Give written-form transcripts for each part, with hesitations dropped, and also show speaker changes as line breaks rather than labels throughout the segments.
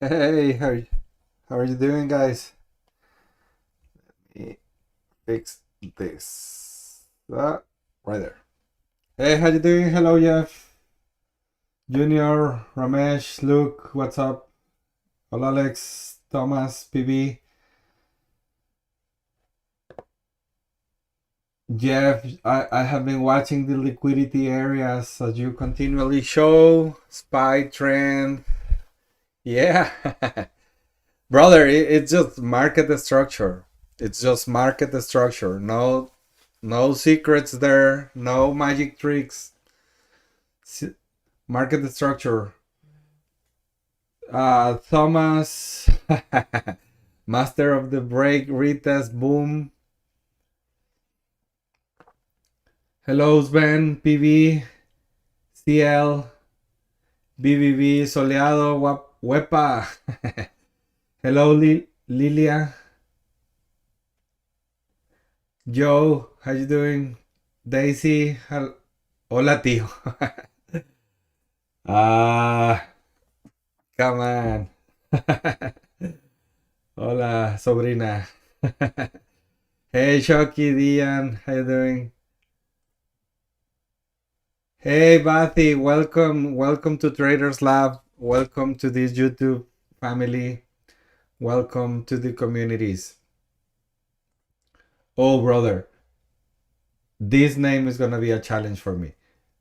Hey, how are you doing, guys? Let me fix this. Right there. Hey, how you doing? Hello, Jeff, Junior, Ramesh, Luke. What's up? Hola, Alex, Thomas, PB, Jeff. I have been watching the liquidity areas as you continually show. Spy trend. Yeah, brother. It's just market structure. It's just market structure. No secrets there, no magic tricks. Market structure. Thomas, master of the break, retest, boom. Hello, Sven, PV, CL, BBB, soleado, wepa. Hello, Lilia, Joe, how you doing? Daisy, hola, tío. Ah, come on. Hola, sobrina. Hey, Shoki, Dian, how you doing? Hey, Bathy, welcome to Traders Lab. Welcome to this YouTube family. Welcome to the communities. Oh, brother, this name is gonna be a challenge for me.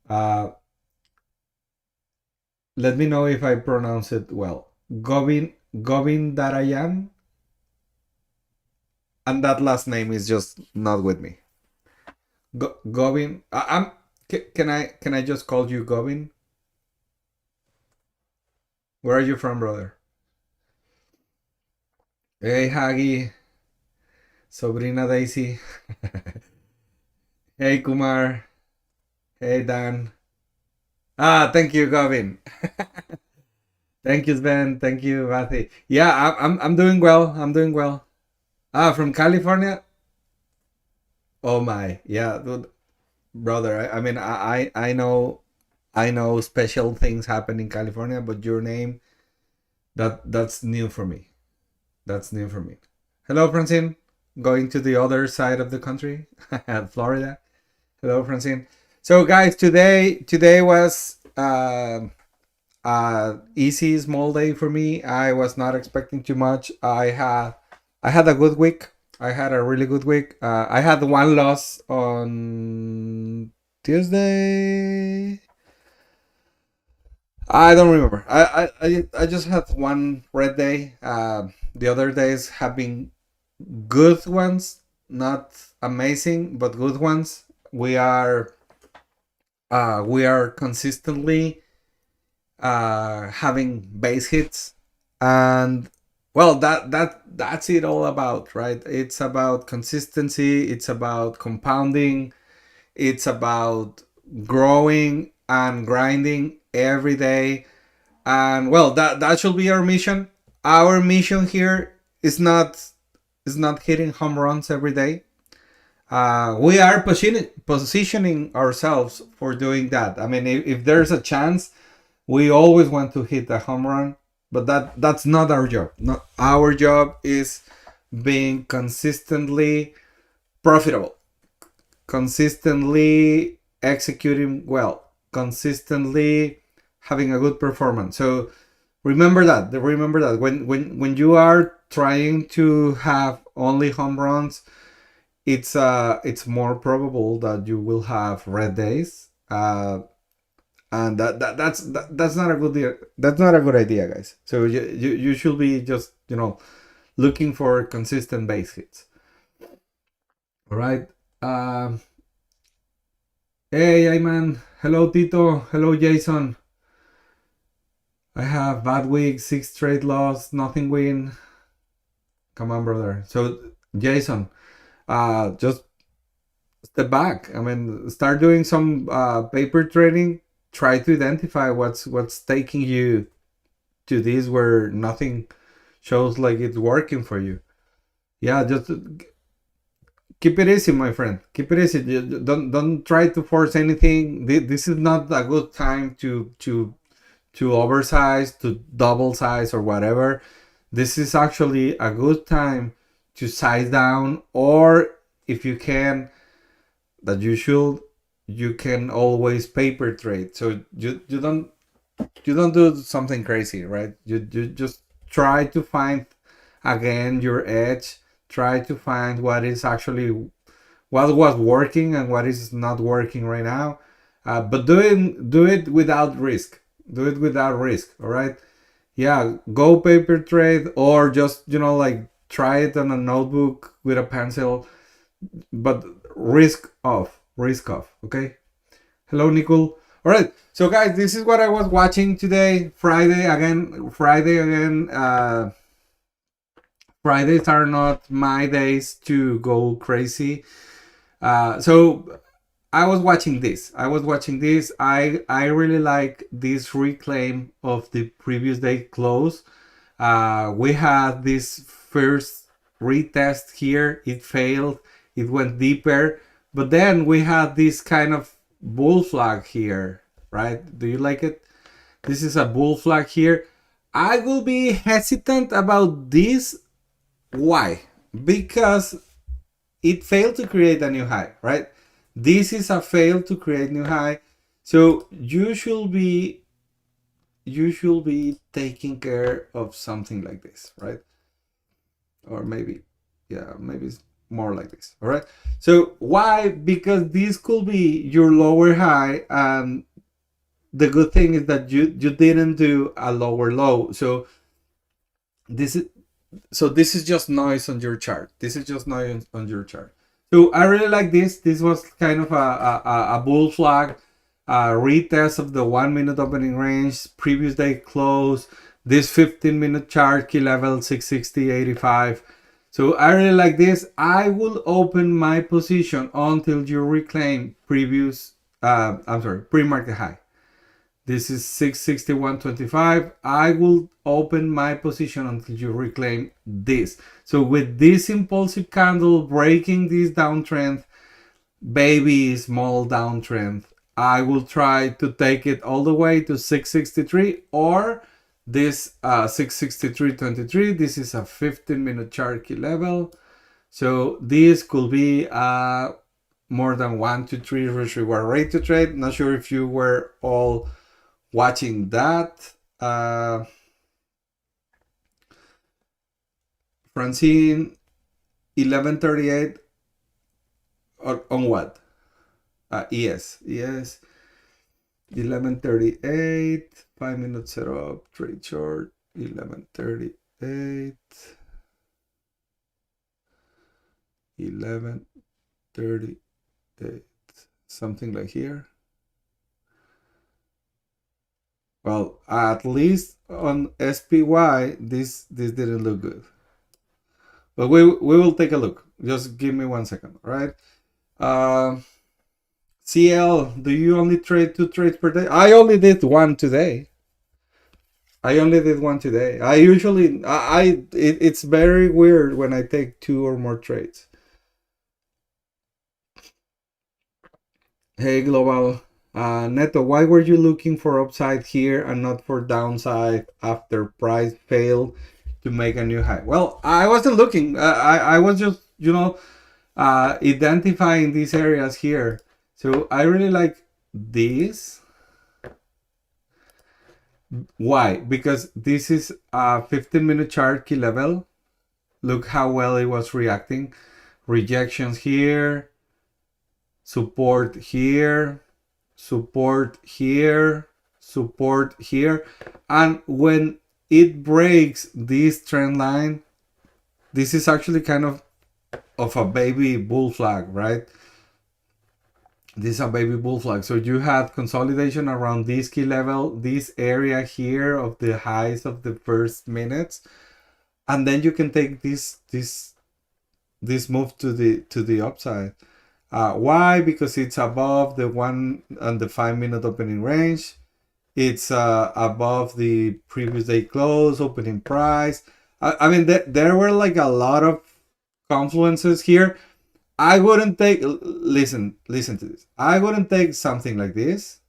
Uh, Let me know if I pronounce it well. Govindarayan, and that last name is just not with me. Govin, I'm. Can I just call you Govin? Where are you from, brother? Hey, Hagi, Sobrina Daisy. Hey, Kumar. Hey, Dan. Thank you, Govin. Thank you, Sven. Thank you, Vati. Yeah, I'm doing well. I'm doing well. From California. Oh my, yeah, dude, brother. I mean, I know special things happen in California, but your name, that's new for me. That's new for me. Hello, Francine. Going to the other side of the country, Florida. Hello, Francine. So, guys, today was easy small day for me. I was not expecting too much. I had a good week. I had a really good week. I had one loss on Tuesday. I don't remember. I just had one red day. The other days have been good ones, not amazing, but good ones. We are consistently having base hits, and well, that's it all about, right? It's about consistency, it's about compounding, it's about growing and grinding every day. And well, that should be our mission. Our mission here is not hitting home runs every day. We are positioning ourselves for doing that. I mean, if there's a chance, we always want to hit a home run, but that's not our job. Not our job is being consistently profitable, consistently executing well, consistently having a good performance. So remember that when you are trying to have only home runs, it's more probable that you will have red days. And that's not a good idea. That's not a good idea, guys. So you should be just looking for consistent base hits. All right. Um, hey, Ayman. Hello, Tito. Hello, Jason. I have bad week, 6 straight loss, nothing win. Come on, brother. So, Jason, just step back. I mean, start doing some paper trading. Try to identify what's taking you to this where nothing shows like it's working for you. Yeah, just keep it easy, my friend. Keep it easy. Don't try to force anything. This is not a good time to to oversize, to double size, or whatever, this is actually a good time to size down, or if you can, that you should, you can always paper trade. So you don't do something crazy, right? You just try to find again your edge, try to find what is actually what was working and what is not working right now. But do it without risk. Do it without risk. All right. Yeah, go paper trade, or just like try it on a notebook with a pencil, but risk off. Okay. Hello, Nicole. All right. So guys, this is what I was watching today. Friday again. Fridays are not my days to go crazy. So I was watching this. I really like this reclaim of the previous day close. We had this first retest here. It failed. It went deeper. But then we had this kind of bull flag here, right? Do you like it? This is a bull flag here. I will be hesitant about this. Why? Because it failed to create a new high, right? This is a fail to create new high. So you should be taking care of something like this, right? Or maybe it's more like this. All right. So why? Because this could be your lower high, and the good thing is that you didn't do a lower low. So this is just noise on your chart. So I really like this. This was kind of a bull flag, retest of the 1 minute opening range, previous day close, this 15-minute chart, key level 660.85. So I really like this. I will open my position until you reclaim pre-market high. This is 661.25. I will open my position until you reclaim this. So with this impulsive candle breaking this downtrend, baby small downtrend, I will try to take it all the way to 663 or this 663.23. This is a 15-minute chart key level. So this could be more than 1 to 3 risk reward rate to trade. Not sure if you were all watching that. Francine, 11:38 on what? ES 11:38, 5-minute setup, trade short, 11:38, 11:38, something like here. Well, at least on SPY, this didn't look good. But we will take a look. Just give me 1 second, all right? CL, do you only trade 2 trades per day? I only did one today. I usually, it's very weird when I take 2 or more trades. Hey, Global. Neto, why were you looking for upside here and not for downside after price failed to make a new high? Well, I wasn't looking. I was just, identifying these areas here. So I really like this. Why? Because this is a 15-minute chart key level. Look how well it was reacting. Rejections here. Support here. Support here. Support here. And when it breaks this trend line, this is actually kind of a baby bull flag, right? This is a baby bull flag. So you had consolidation around this key level, this area here of the highs of the first minutes, and then you can take this move to the upside. Why? Because it's above the 1 and the 5-minute opening range. It's above the previous day close, opening price. I mean, there were like a lot of confluences here. I wouldn't take, listen to this. I wouldn't take something like this.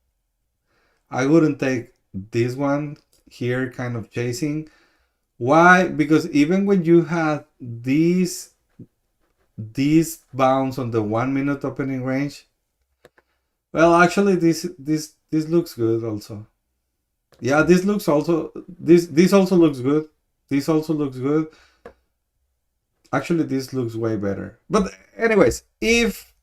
I wouldn't take this one here kind of chasing. Why? Because even when you had these bounds on the 1 minute opening range, well, actually, this looks good also. Yeah, this looks also this also looks good. This also looks good. Actually, this looks way better. But anyways, if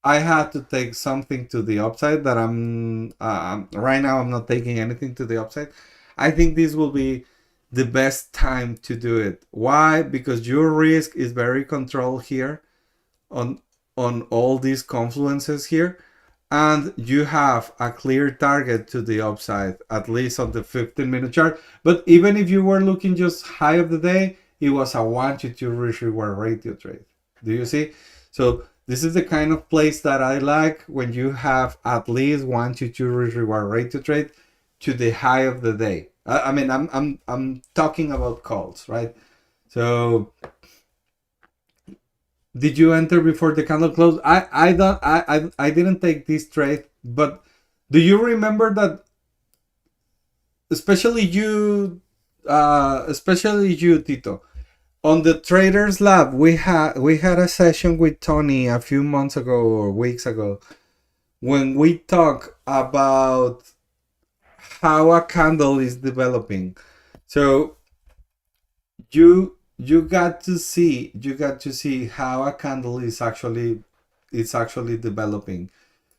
I had to take something to the upside that I'm right now, I'm not taking anything to the upside. I think this will be the best time to do it. Why? Because your risk is very controlled here on all these confluences here, and you have a clear target to the upside, at least on the 15-minute chart. But even if you were looking just high of the day, it was a 1 to 2 risk reward ratio trade. Do you see? So this is the kind of place that I like, when you have at least 1 to 2 risk reward ratio trade to the high of the day. I mean, I'm talking about calls, right? So did you enter before the candle closed? I don't I didn't take this trade, but do you remember that, especially you Tito, on the Traders Lab, we had a session with Tony a few months ago or weeks ago, when we talk about how a candle is developing. So you got to see how a candle is actually developing.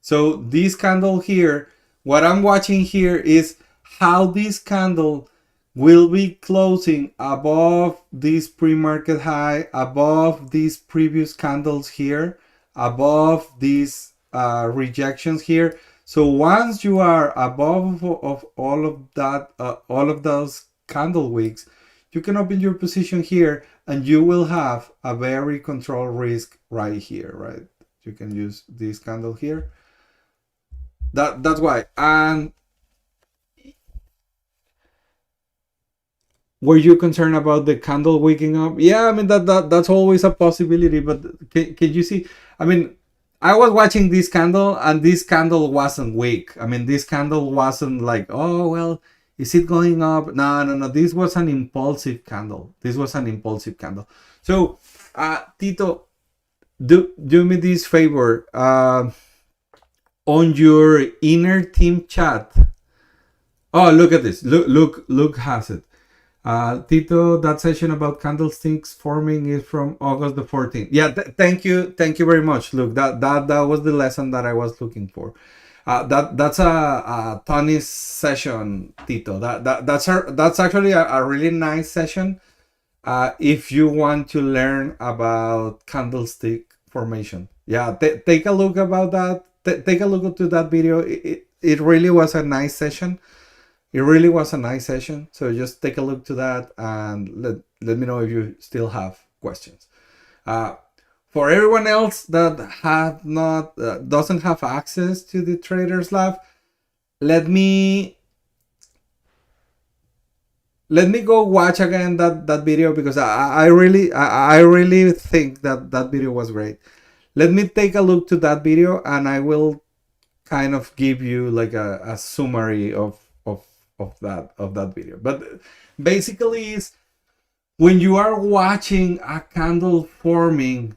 So this candle here, what I'm watching here is how this candle will be closing above this pre-market high, above these previous candles here, above these rejections here. So once you are above of all of that, all of those candle wicks, you can open your position here, and you will have a very controlled risk right here, right? You can use this candle here. That's why. And were you concerned about the candle waking up? Yeah, I mean that's always a possibility. But can you see? I mean, I was watching this candle, and this candle wasn't weak. I mean, this candle wasn't like, oh well, is it going up? No, no, no. This was an impulsive candle. This was an impulsive candle. So, Tito, do me this favor. On your inner team chat. Oh, look at this. Look has it. Tito, that session about candlesticks forming is from August the 14th. Yeah, thank you very much. Look, that was the lesson that I was looking for. That's a Tony's session, Tito. That's actually a really nice session. If you want to learn about candlestick formation, yeah, take a look about that. Take a look to that video. It really was a nice session. It really was a nice session. So just take a look to that, and let me know if you still have questions. For everyone else that have not doesn't have access to the Traders Lab, let me go watch again that video, because I really think that video was great. Let me take a look to that video, and I will kind of give you like a summary of that video. But basically, is when you are watching a candle forming,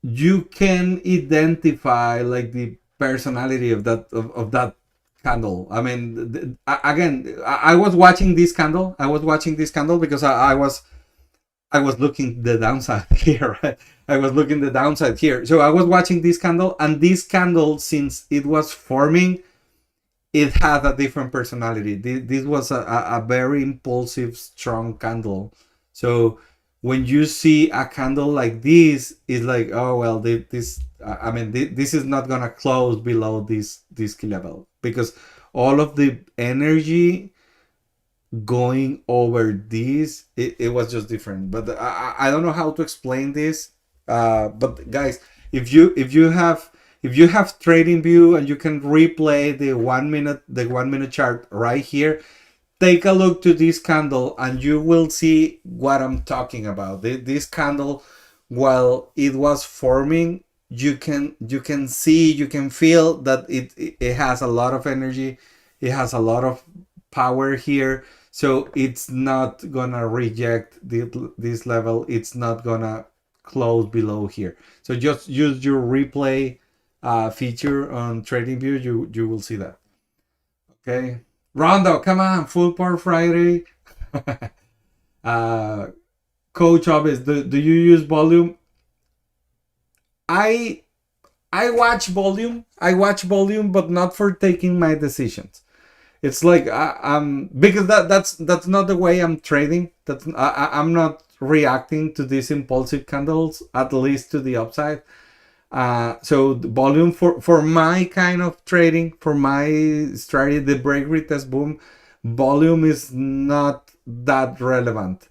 you can identify like the personality of that candle. I mean, again, I was watching this candle. Because I was looking the downside here, right? I was looking the downside here. So I was watching this candle, and this candle, since it was forming, it had a different personality. This was a very impulsive, strong candle. So when you see a candle like this, it's like, oh well, this is not gonna close below this key level, because all of the energy going over this, it was just different. But I don't know how to explain this. But guys, if you have trading view, and you can replay the 1 minute chart right here, take a look to this candle, and you will see what I'm talking about. This candle, while it was forming, you can see, you can feel that it has a lot of energy. It has a lot of power here, so it's not gonna reject this level. It's not gonna close below here. So just use your replay feature on TradingView. You will see that. Okay, Rondo, come on, full power Friday. uh, Coach Obvious, do you use volume? I I watch volume. I watch volume, but not for taking my decisions. It's like because that's not the way I'm trading. I'm not reacting to these impulsive candles, at least to the upside. So the volume for my kind of trading, for my strategy, the break retest boom, volume is not that relevant.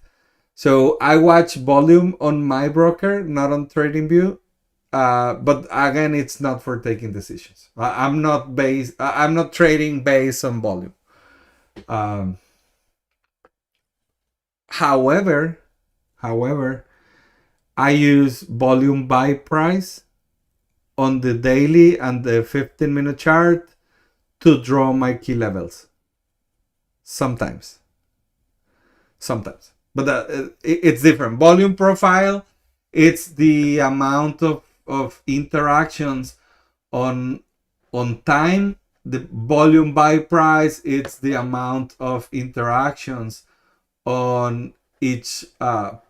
So I watch volume on my broker, not on TradingView. But again, it's not for taking decisions. I'm not trading based on volume. Um, however, however, I use volume by price on the daily and the 15-minute chart to draw my key levels. Sometimes, but it's different. Volume profile, it's the amount of interactions on time. The volume by price, it's the amount of interactions on each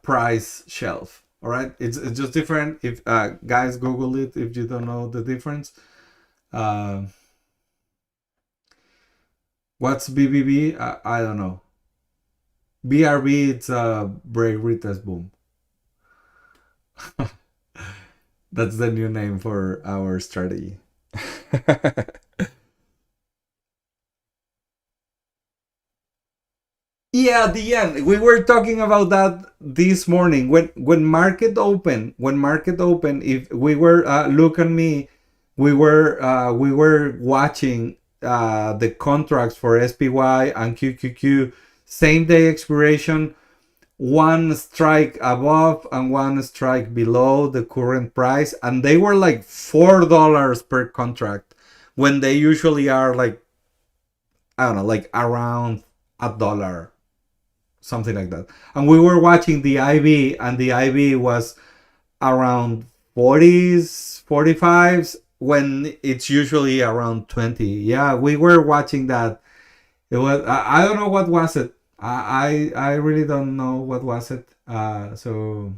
price shelf. All right, it's just different. If guys Google it if you don't know the difference. uh, what's BBB? I don't know. BRB, it's a break retest boom. That's the new name for our strategy. Yeah, the end. We were talking about that this morning when market open. When market open, if we were look at me, we were watching the contracts for SPY and QQQ, same day expiration, one strike above and one strike below the current price, and they were like $4 per contract when they usually are like, I don't know, like around $1, something like that. And we were watching the IV, and the IV was around 40s, 45s, when it's usually around 20. Yeah, we were watching that. It was, I don't know what was it. I really don't know what was it. So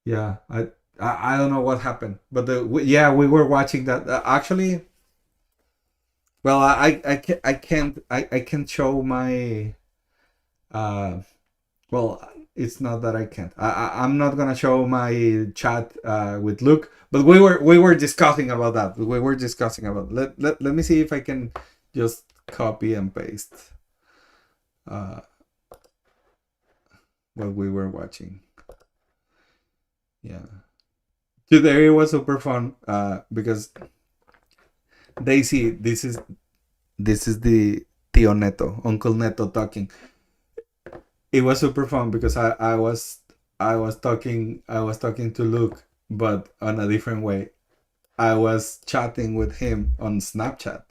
yeah, I don't know what happened, but yeah, we were watching that. Actually, well, I can't show my uh well, it's not that I can't. I'm not gonna show my chat with Luke, but we were discussing about that. We were discussing about. Let me see if I can just copy and paste uh, what we were watching. Yeah, today was super fun because Daisy, this is the Tio Neto, Uncle Neto talking. It was super fun because I was talking to Luke, but on a different way. I was chatting with him on Snapchat.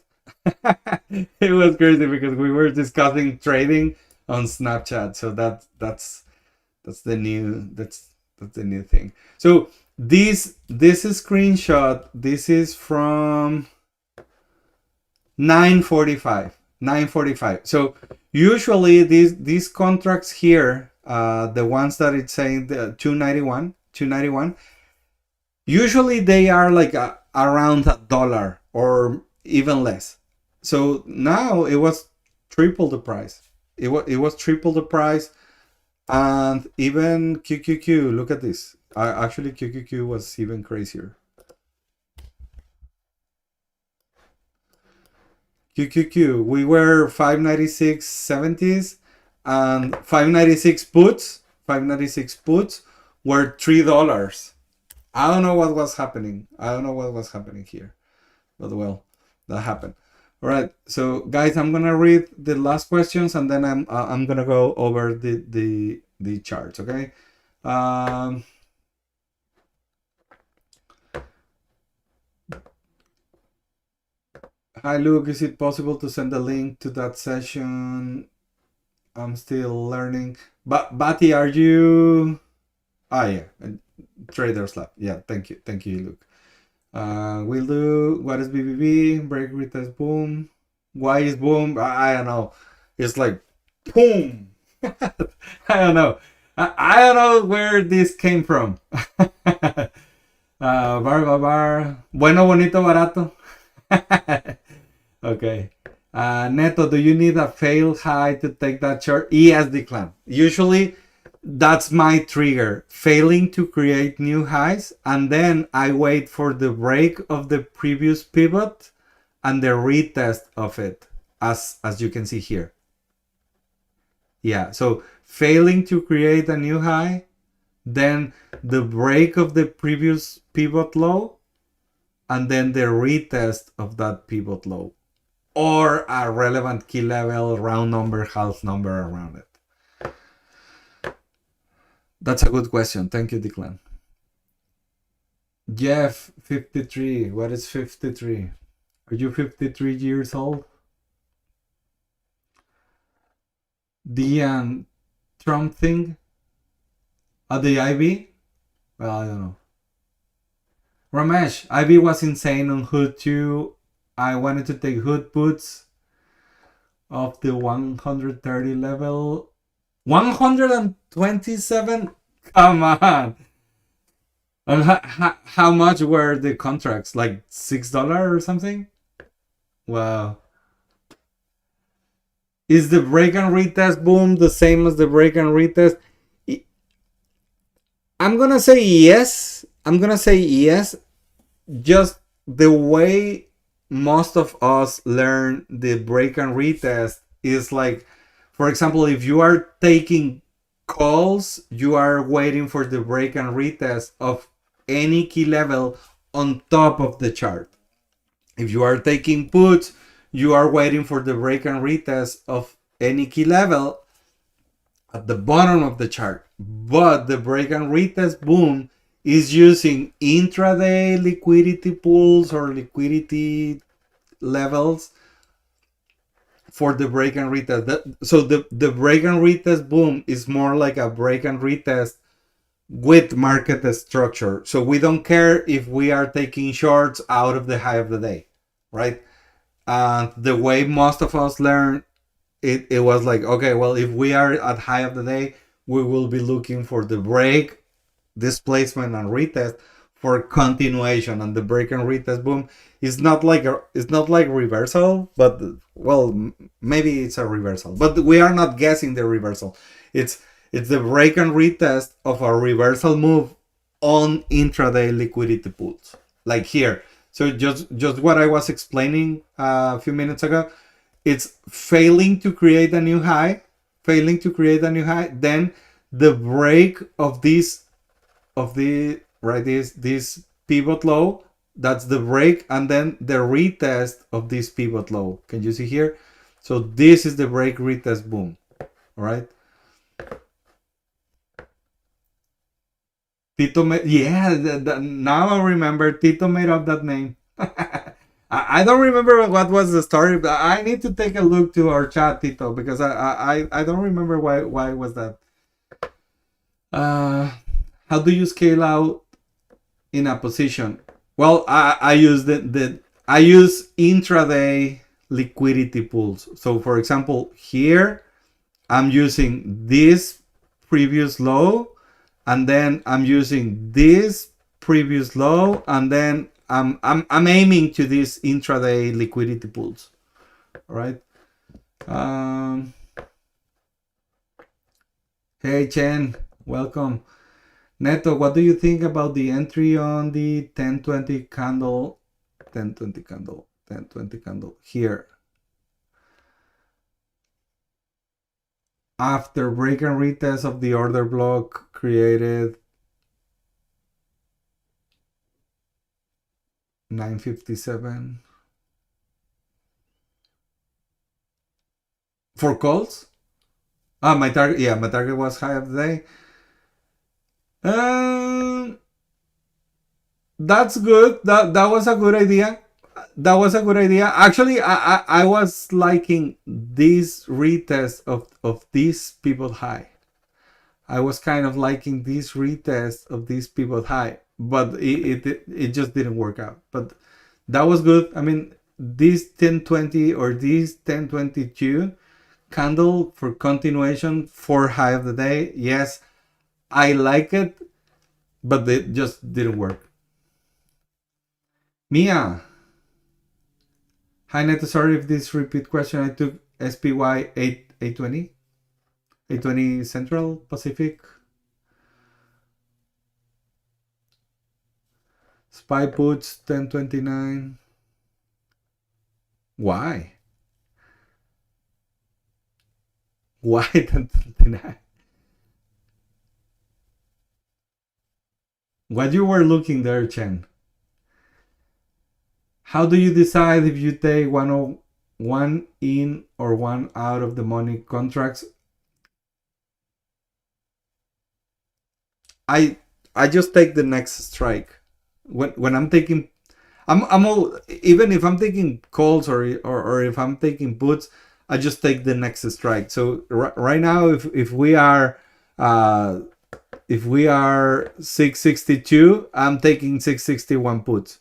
It was crazy because we were discussing trading on Snapchat. So that's the new that's the new thing. So this screenshot, this is from 9:45. 9:45. So usually these contracts here, the ones that it's saying the 291, usually they are like around $1 or even less. So now it was triple the price. It was triple the price, and even QQQ. Look at this. Actually, QQQ was even crazier. QQQ, we were 596.70s, and 596 puts. 596 puts were $3. I don't know what was happening. I don't know what was happening here, but well, that happened. All right, so guys, I'm gonna read the last questions, and then I'm gonna go over the charts. Okay. Um, Hi Luke, is it possible to send a link to that session? I'm still learning. But Batty, are you? Ah, yeah, Traders Lab. Yeah, thank you, Luke. We'll do. What is BBB? Break retest boom. Why is boom? I don't know. It's like boom. I don't know. I don't know where this came from. Bar. Bueno, bonito, barato. Okay. Neto, do you need a fail high to take that short? Yes, Declan. Usually, that's my trigger. Failing to create new highs, and then I wait for the break of the previous pivot and the retest of it, as you can see here. Yeah. So failing to create a new high, then the break of the previous pivot low, and then the retest of that pivot low, or a relevant key level, round number, half number around it. That's a good question. Thank you, Declan. Jeff, 53. What is 53? Are you 53 years old? The Trump thing? The IB? Well, I don't know. Ramesh, IB was insane on Hood too. I wanted to take Hood puts of the 130 level. 127? Come on. And how much were the contracts? Like $6 or something? Wow. Is the break and retest boom the same as the break and retest? I'm gonna say yes. Just the way most of us learn the break and retest is like, for example, if you are taking calls, you are waiting for the break and retest of any key level on top of the chart. If you are taking puts, you are waiting for the break and retest of any key level at the bottom of the chart. But the break and retest boom is using intraday liquidity pools or liquidity levels for the break and retest. So the break and retest boom is more like a break and retest with market structure. So we don't care if we are taking shorts out of the high of the day, right? And the way most of us learn it was like, okay, well, if we are at high of the day, we will be looking for the break, displacement, and retest for continuation. And the break and retest boom is not like reversal, but well, maybe it's a reversal, but we are not guessing the reversal. It's the break and retest of a reversal move on intraday liquidity pools, like here. So just what I was explaining a few minutes ago. It's failing to create a new high, then the break of this pivot low, that's the break, and then the retest of this pivot low. Can you see here? So this is the break retest boom. All right. Tito now I remember Tito made up that name. I don't remember what was the story, but I need to take a look to our chat, Tito, because I don't remember why was that. How do you scale out in a position? Well, I use I use intraday liquidity pools. So for example, here I'm using this previous low, and then I'm using this previous low, and then I'm aiming to these intraday liquidity pools. All right. Hey Chen, welcome. Neto, what do you think about the entry on the 1020 candle, 1020 candle, 1020 candle here? After break and retest of the order block created 957 for calls. My target was high of the day. That's good. That was a good idea. that was a good idea. Actually, I was liking this retest of these people high. I was kind of liking this retest of these people high, but it just didn't work out. But that was good. I mean, this 1020 or this 1022 candle for continuation for high of the day. Yes, I like it, but it just didn't work. Mia, hi Neto. Sorry if this repeat question. I took SPY 820, 820 Central Pacific. Spy puts 1029. Why? Why 1029? What you were looking there, Chen? How do you decide if you take one in or one out of the money contracts? I just take the next strike. When I'm taking, I'm all, even if I'm taking calls or if I'm taking puts, I just take the next strike. So right now, if we are 662, I'm taking 661 puts.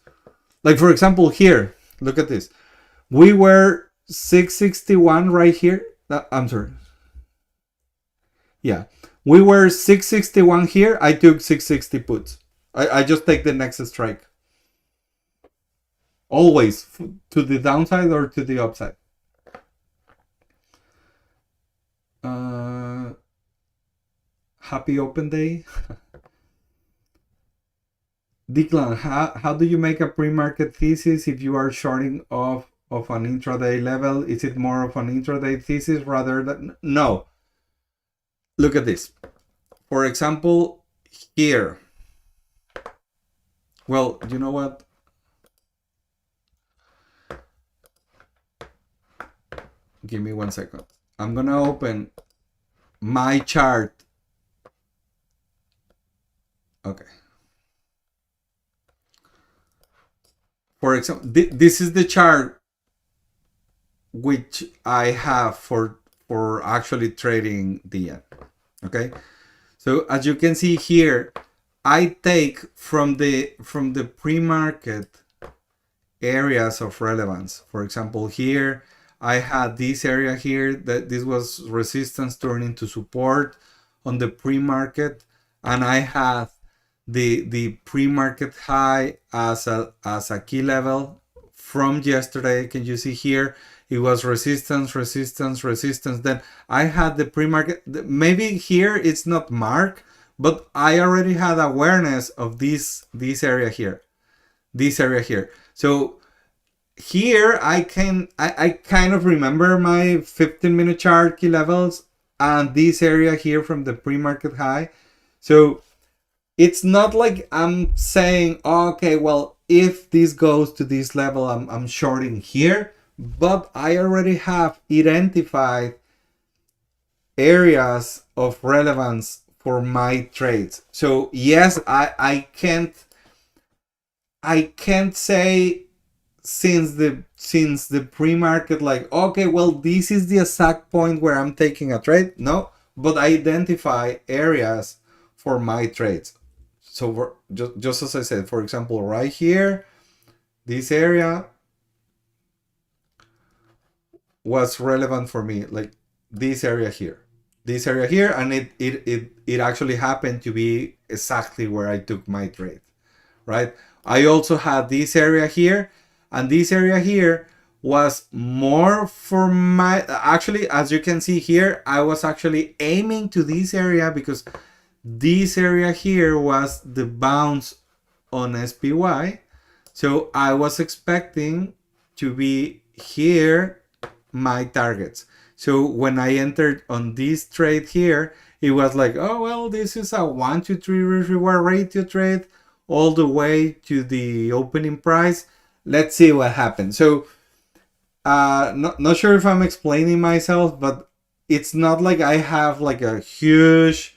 Like for example here, look at this. We were 661 right here. I'm sorry. Yeah, we were 661 here. I took 660 puts. I just take the next strike. Always to the downside or to the upside. Happy open day. Declan, how do you make a pre-market thesis if you are shorting off of an intraday level? Is it more of an intraday thesis rather than... No. Look at this. For example, here. Well, you know what? Give me 1 second. I'm going to open my chart. Okay. For example, this is the chart which I have for actually trading the yen. Okay, so as you can see here, I take from the pre-market areas of relevance. For example, here I had this area here that this was resistance turning to support on the pre-market, and I had the pre-market high as a key level from yesterday. Can you see here? It was resistance, resistance, resistance. Then I had the pre-market. Maybe here it's not marked, but I already had awareness of this area here, this area here. So here I kind of remember my 15-minute chart key levels and this area here from the pre-market high. So it's not like I'm saying, okay, well, if this goes to this level, I'm shorting here, but I already have identified areas of relevance for my trades. So yes, I can't say since the pre-market, like, okay, well, this is the exact point where I'm taking a trade. No, but I identify areas for my trades. So just as I said, for example, right here, this area was relevant for me, like this area here, and it actually happened to be exactly where I took my trade, right? I also had this area here, and this area here was more for my, actually, as you can see here, I was actually aiming to this area because this area here was the bounce on SPY. So I was expecting to be here my targets. So when I entered on this trade here, it was like, oh, well, this is a 1 to 3 reward ratio trade all the way to the opening price. Let's see what happens. So not sure if I'm explaining myself, but it's not like I have like a huge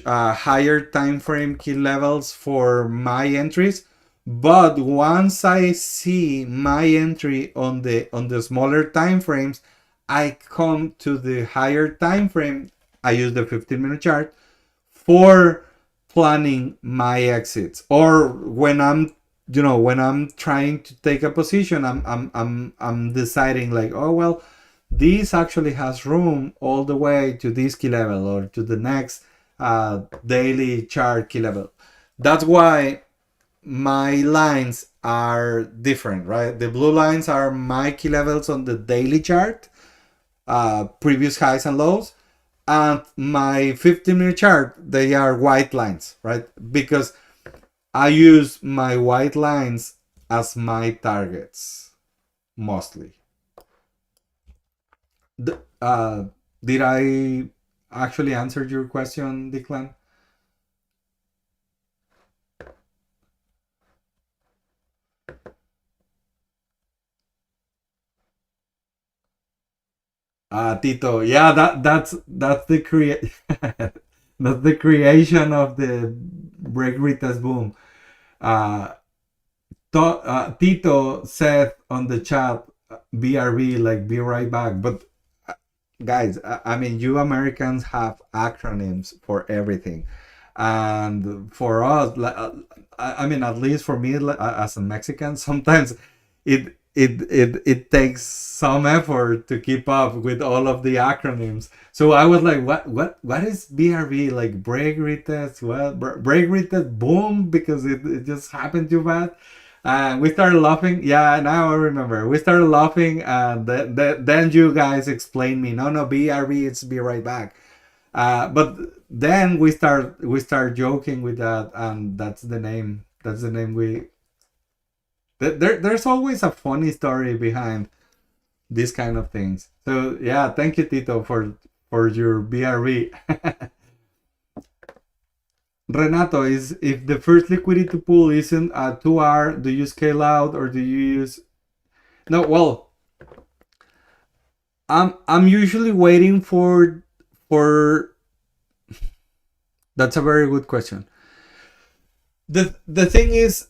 higher time frame key levels for my entries, But once I see my entry on the smaller time frames, I come to the higher time frame. I use the 15-minute chart for planning my exits, or when I'm trying to take a position, I'm deciding like, oh well, this actually has room all the way to this key level or to the next daily chart key level. That's why my lines are different, right? The blue lines are my key levels on the daily chart, previous highs and lows, and my 15-minute chart, they are white lines, right? Because I use my white lines as my targets mostly. The, did I actually answer your question, Declan? Tito, yeah, that's the that's the creation of the break retest boom. Uh, Tito said on the chat, BRB, like be right back. But guys, I mean, you Americans have acronyms for everything, and for us, I mean, at least for me, as a Mexican, sometimes it takes some effort to keep up with all of the acronyms. So I was like, what is BRB, like break retest? What break retest boom, because it just happened too bad. We started laughing. Yeah, now I remember. We started laughing, and then you guys explained me. No, no, BRB, it's be right back. But then we start joking with that, and that's the name. That's the name we. There's always a funny story behind these kind of things. So yeah, thank you, Tito, for your BRB. Renato, is if the first liquidity pool isn't a 2R, do you scale out or do you use? No, well, I'm usually waiting for. That's a very good question. The thing is,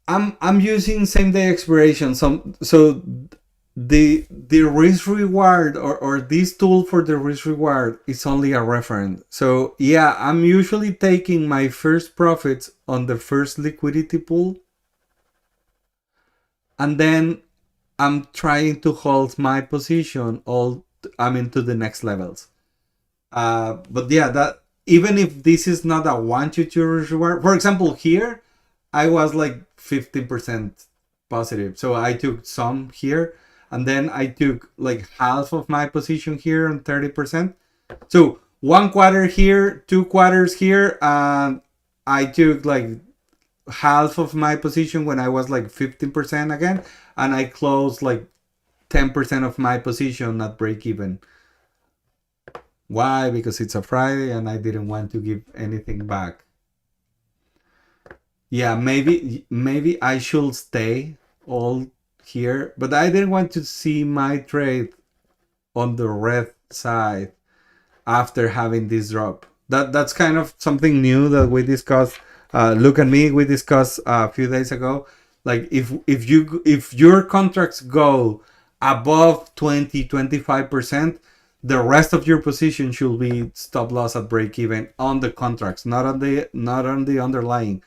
I'm using same day expiration. So the risk reward, or this tool for the risk reward is only a reference. So yeah, I'm usually taking my first profits on the first liquidity pool, and then I'm trying to hold my position all, I mean, to the next levels. But yeah, that even if this is not a 1 to 2 reward, for example, here I was like 15% positive, so I took some here, and then I took like half of my position here on 30%. So 1 quarter here, 2 quarters here, and I took like half of my position when I was like 15% again, and I closed like 10% of my position at break even. Why? Because it's a Friday and I didn't want to give anything back. Yeah, maybe I should stay all here, but I didn't want to see my trade on the red side after having this drop. That's kind of something new that we discussed. Look at me, we discussed a few days ago. Like if your contracts go above 20-25%, the rest of your position should be stop loss at break even on the contracts, not on the underlying,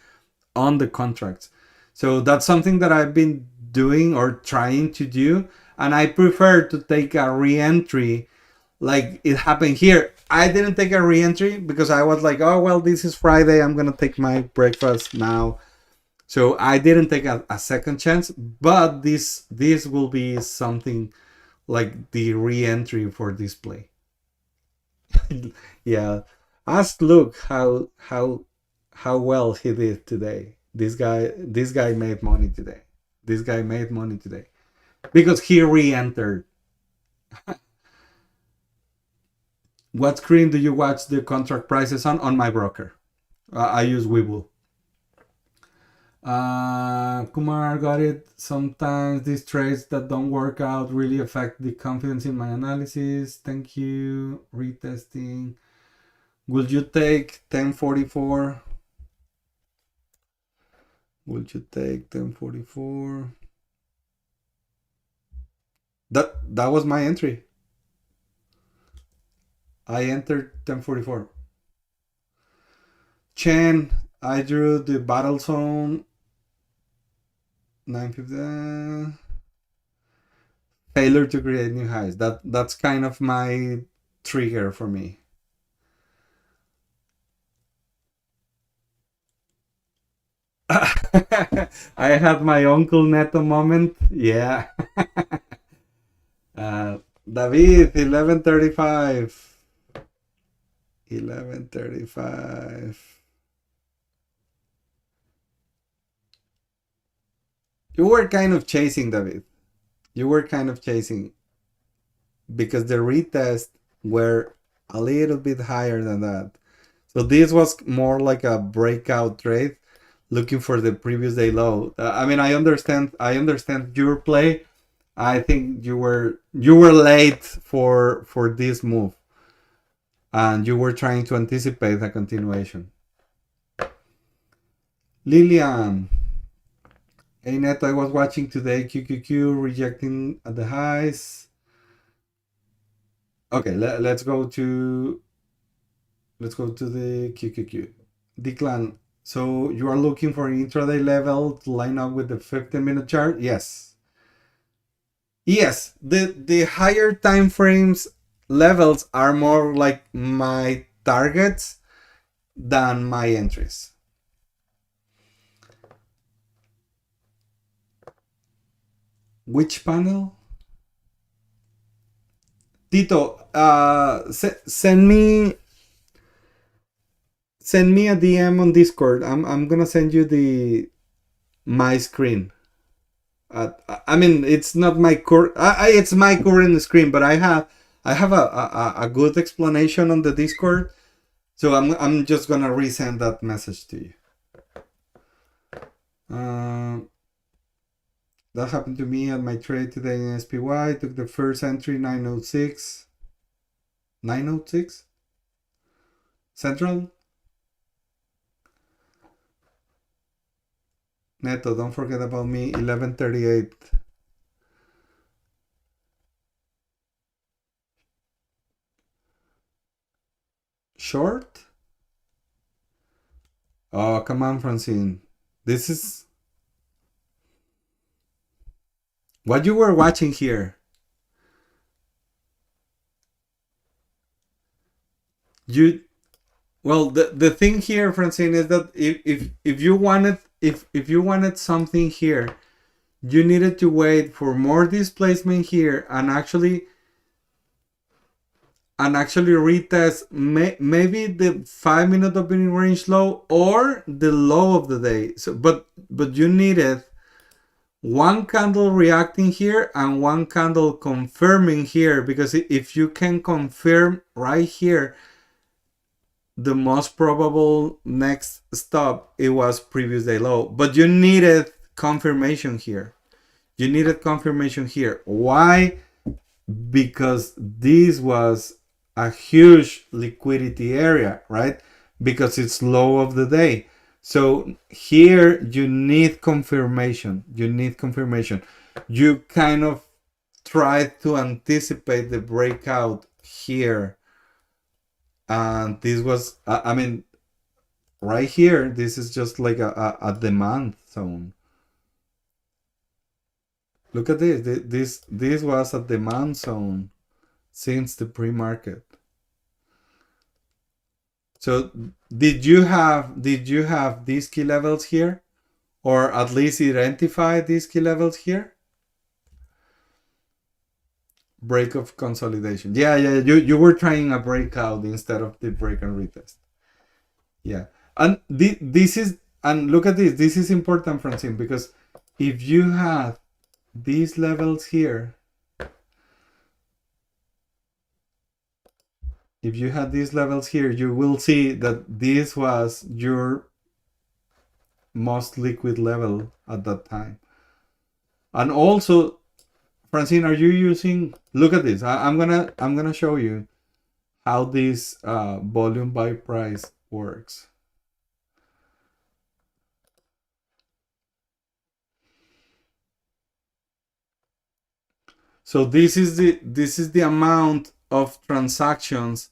on the contracts. So that's something that I've been doing or trying to do, and I prefer to take a re-entry like it happened here. I didn't take a re-entry because I was like, oh well, this is Friday, I'm gonna take my breakfast now. So I didn't take a second chance, but this will be something like the re-entry for this play. Yeah, ask Luke how well he did today. This guy made money today. This guy made money today because he re-entered. What screen do you watch the contract prices on my broker? I use Webull. Kumar got it. Sometimes these trades that don't work out really affect the confidence in my analysis. Thank you. Retesting. Will you take 1044? Would you take 1044? That was my entry. I entered 1044. Chen, I drew the battle zone 950. Failure to create new highs. That's kind of my trigger for me. I had my uncle Neto moment. Yeah. David, 1135. 1135. You were kind of chasing, David. You were kind of chasing because the retest were a little bit higher than that. So this was more like a breakout trade, looking for the previous day low. I mean, I understand. I understand your play. I think you were late for this move, and you were trying to anticipate a continuation. Lillian, hey Neto, I was watching today QQQ rejecting at the highs. Okay, let's go to the QQQ. Declan, so you are looking for an intraday level to line up with the 15-minute chart? Yes. Yes, the higher time frames levels are more like my targets than my entries. Which panel? Tito, send me a DM on Discord. I'm gonna send you my screen. I mean, it's not my it's my current screen, but I have a good explanation on the Discord, so I'm just gonna resend that message to you. That happened to me at my trade today in SPY. Took the first entry 906. 906 Central. Neto, don't forget about me. 1138. Short? Oh, come on, Francine. This is what you were watching here. Well, the thing here, Francine, is that if you wanted something here, you needed to wait for more displacement here and actually retest maybe the 5-minute opening range low or the low of the day. So but you needed one candle reacting here and one candle confirming here, because if you can confirm right here, the most probable next stop, it was previous day low, but you needed confirmation here. Why? Because this was a huge liquidity area, right? Because it's low of the day. So here you need confirmation. You kind of try to anticipate the breakout here. And this was, I mean, right here, this is just like a demand zone. Look at this. This was a demand zone since the pre-market. So did you have these key levels here, or at least identify these key levels here? Break of consolidation. Yeah. You were trying a breakout instead of the break and retest. Yeah, and this is, and look at this. This is important, Francine, because if you have these levels here, you will see that this was your most liquid level at that time. And also, Francine, are you using? Look at this. I'm gonna show you how this volume by price works. So this is the amount of transactions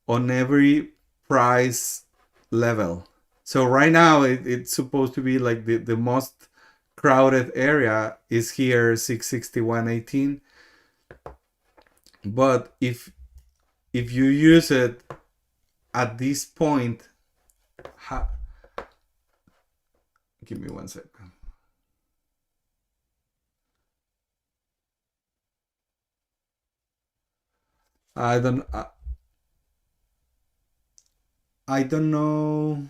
on every price level. So right now it's supposed to be like the most crowded area is here 661.18. But if you use it at this point, give me 1 second. I don't I don't know.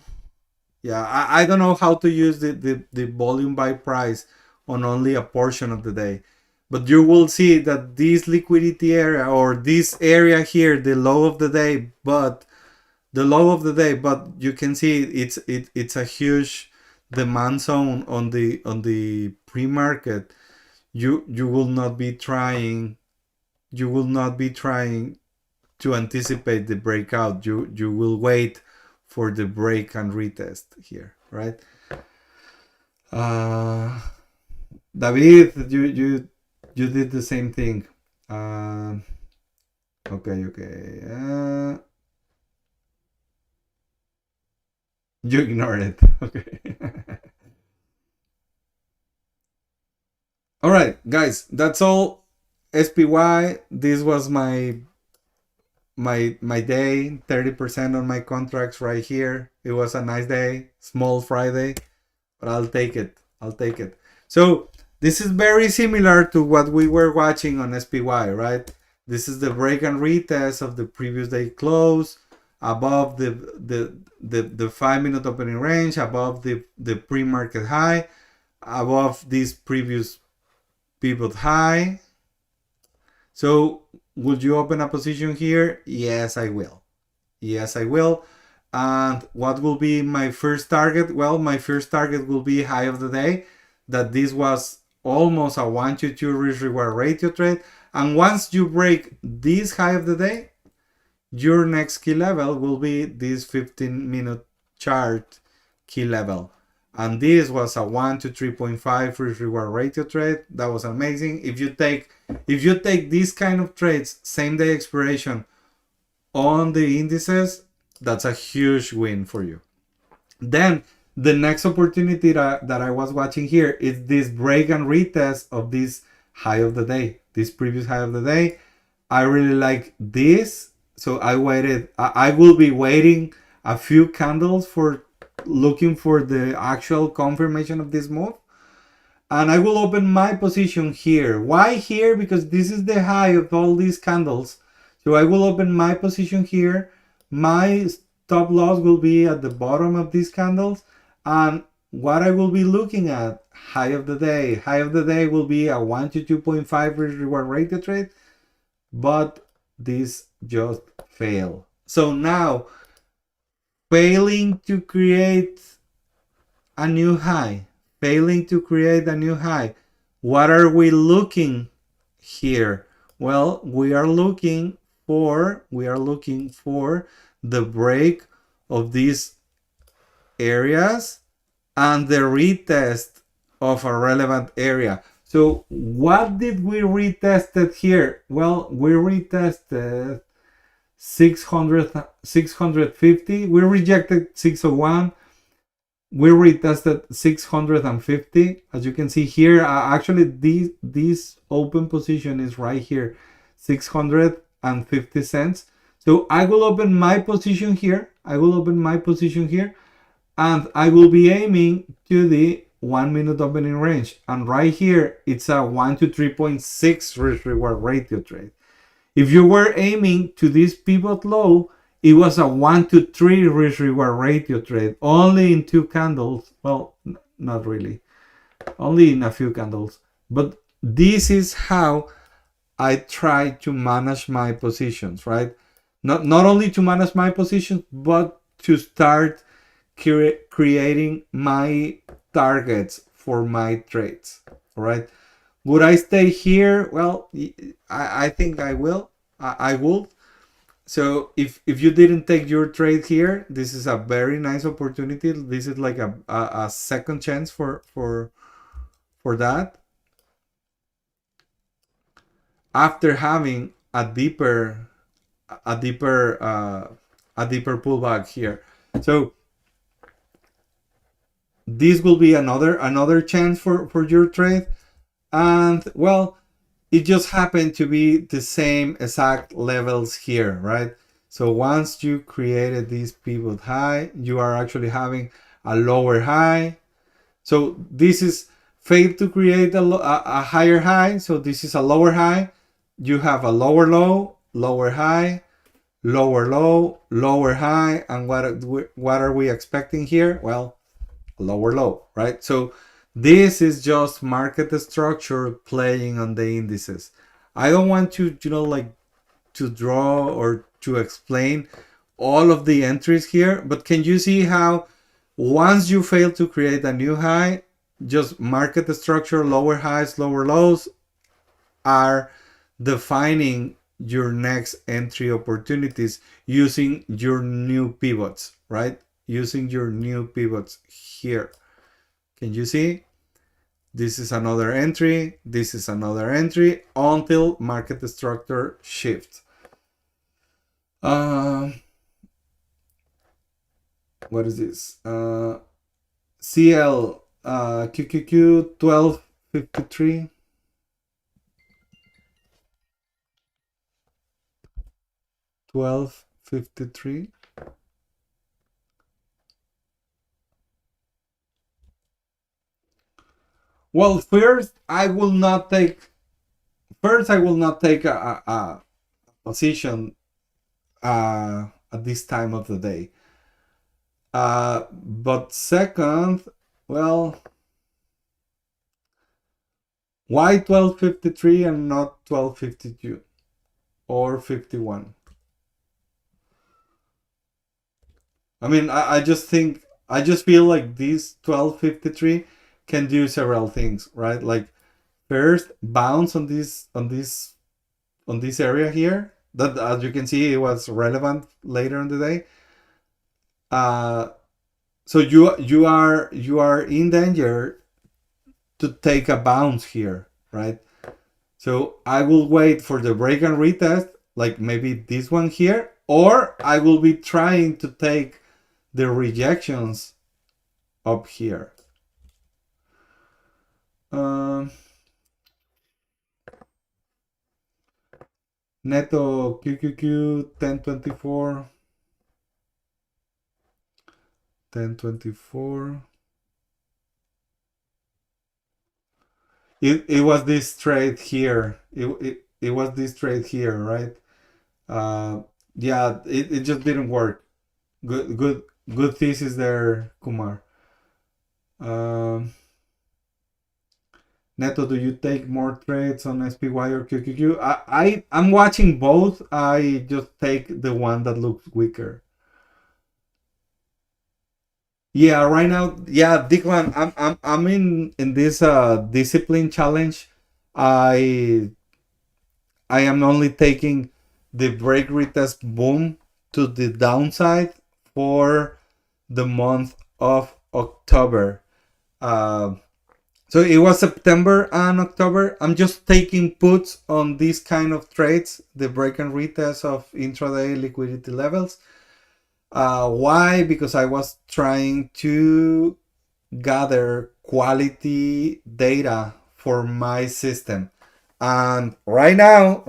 Yeah, I don't know how to use the volume by price on only a portion of the day. But you will see that this liquidity area or this area here, the low of the day, but you can see it's a huge demand zone on the pre-market. You will not be trying to anticipate the breakout. You will wait for the break and retest here, right? uh David, you did the same thing. Okay. You ignore it. Okay. All right, guys, that's all. SPY, this was my day. 30% on my contracts right here. It was a nice day, small Friday, but I'll take it. So this is very similar to what we were watching on SPY, right? This is the break and retest of the previous day close, above the 5-minute opening range, above the pre-market high, above this previous pivot high. So would you open a position here? Yes, I will. And what will be my first target? Well, my first target will be high of the day, that this was almost a 1-to-2 risk reward ratio trade. And once you break this high of the day, your next key level will be this 15-minute chart key level. And this was a 1 to 3.5 risk reward ratio trade. That was amazing. If you take these kind of trades, same day expiration on the indices, that's a huge win for you. Then the next opportunity that I was watching here is this break and retest of this high of the day, this previous high of the day. I really like this. So I will be waiting a few candles for looking for the actual confirmation of this move. And I will open my position here. Why here? Because this is the high of all these candles. So I will open my position here. My stop loss will be at the bottom of these candles. And what I will be looking at, high of the day. High of the day will be a 1 to 2.5 risk reward ratio trade. But this just failed. So now, failing to create a new high. What are we looking here? Well, we are looking for the break of these areas and the retest of a relevant area. So what did we retested here? Well, we retested 650. We rejected 601. We retested 650. As you can see here, actually this open position is right here, 650 cents. So I will open my position here. And I will be aiming to the 1-minute opening range. And right here, it's a 1 to 3.6 risk reward ratio trade. If you were aiming to this pivot low, it was a 1 to 3 risk reward ratio trade, only in 2 candles. Well, not really, only in a few candles. But this is how I try to manage my positions, right? Not only to manage my positions, but to start creating my targets for my trades. All right. Would I stay here? Well, I think I will. I would. So if you didn't take your trade here, this is a very nice opportunity. This is like a second chance for that. after having a deeper a deeper pullback here. So this will be another chance for your trade. And well, it just happened to be the same exact levels here, right? So once you created this pivot high, you are actually having a lower high. So this is failed to create a higher high. So this is a lower high. You have a lower low, lower high, lower low, lower high. And what are we expecting here? Well, lower low, right? So this is just market structure playing on the indices. I don't want to, like to draw or to explain all of the entries here, but can you see how once you fail to create a new high, just market structure, lower highs, lower lows are defining your next entry opportunities using your new pivots, right? Using your new pivots here. Can you see? This is another entry. This is another entry until market structure shifts. What is this? CL QQQ 1253. 1253. Well, first I will not take a position at this time of the day. But second, well, why 1253 and not 1252 or 51? I mean, I just feel like this 1253 can do several things, right? Like first bounce on this area here. That, as you can see, it was relevant later in the day. So you are in danger to take a bounce here, right? So I will wait for the break and retest, like maybe this one here, or I will be trying to take the rejections up here. Neto QQQ 1024. 1024. It was this trade here. It was this trade here, right? Yeah, it just didn't work. Good thesis there, Kumar. Neto, do you take more trades on SPY or QQQ? I'm watching both. I just take the one that looks weaker. Yeah, right now, yeah, Declan, I'm in this discipline challenge. I I am only taking the break retest boom to the downside for the month of October. Uh, so it was September and October. I'm just taking puts on these kind of trades, the break and retest of intraday liquidity levels. Why? Because I was trying to gather quality data for my system. And right now,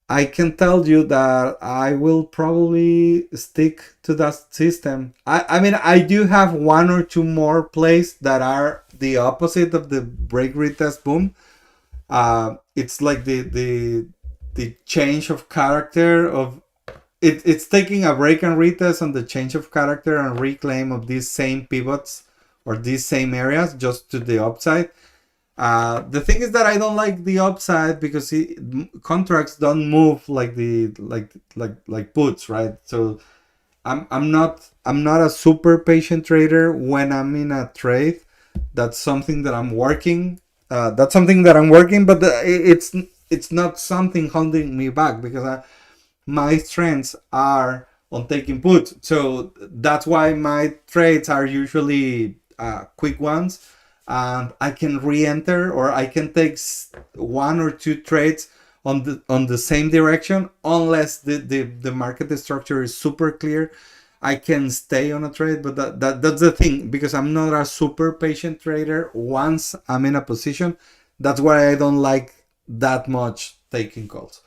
I can tell you that I will probably stick to that system. I mean, I do have one or two more plays that are the opposite of the break retest boom. It's like the change of character of it's taking a break and retest on the change of character and reclaim of these same pivots or these same areas just to the upside. The thing is that I don't like the upside because contracts don't move like like puts, right? So I'm not a super patient trader when I'm in a trade. That's something that I'm working. But it's not something holding me back because my strengths are on taking puts. So that's why my trades are usually quick ones. and I can re-enter, or I can take one or two trades on the same direction, unless the market structure is super clear. I can stay on a trade, but that's the thing, because I'm not a super patient trader. Once I'm in a position, that's why I don't like that much taking calls.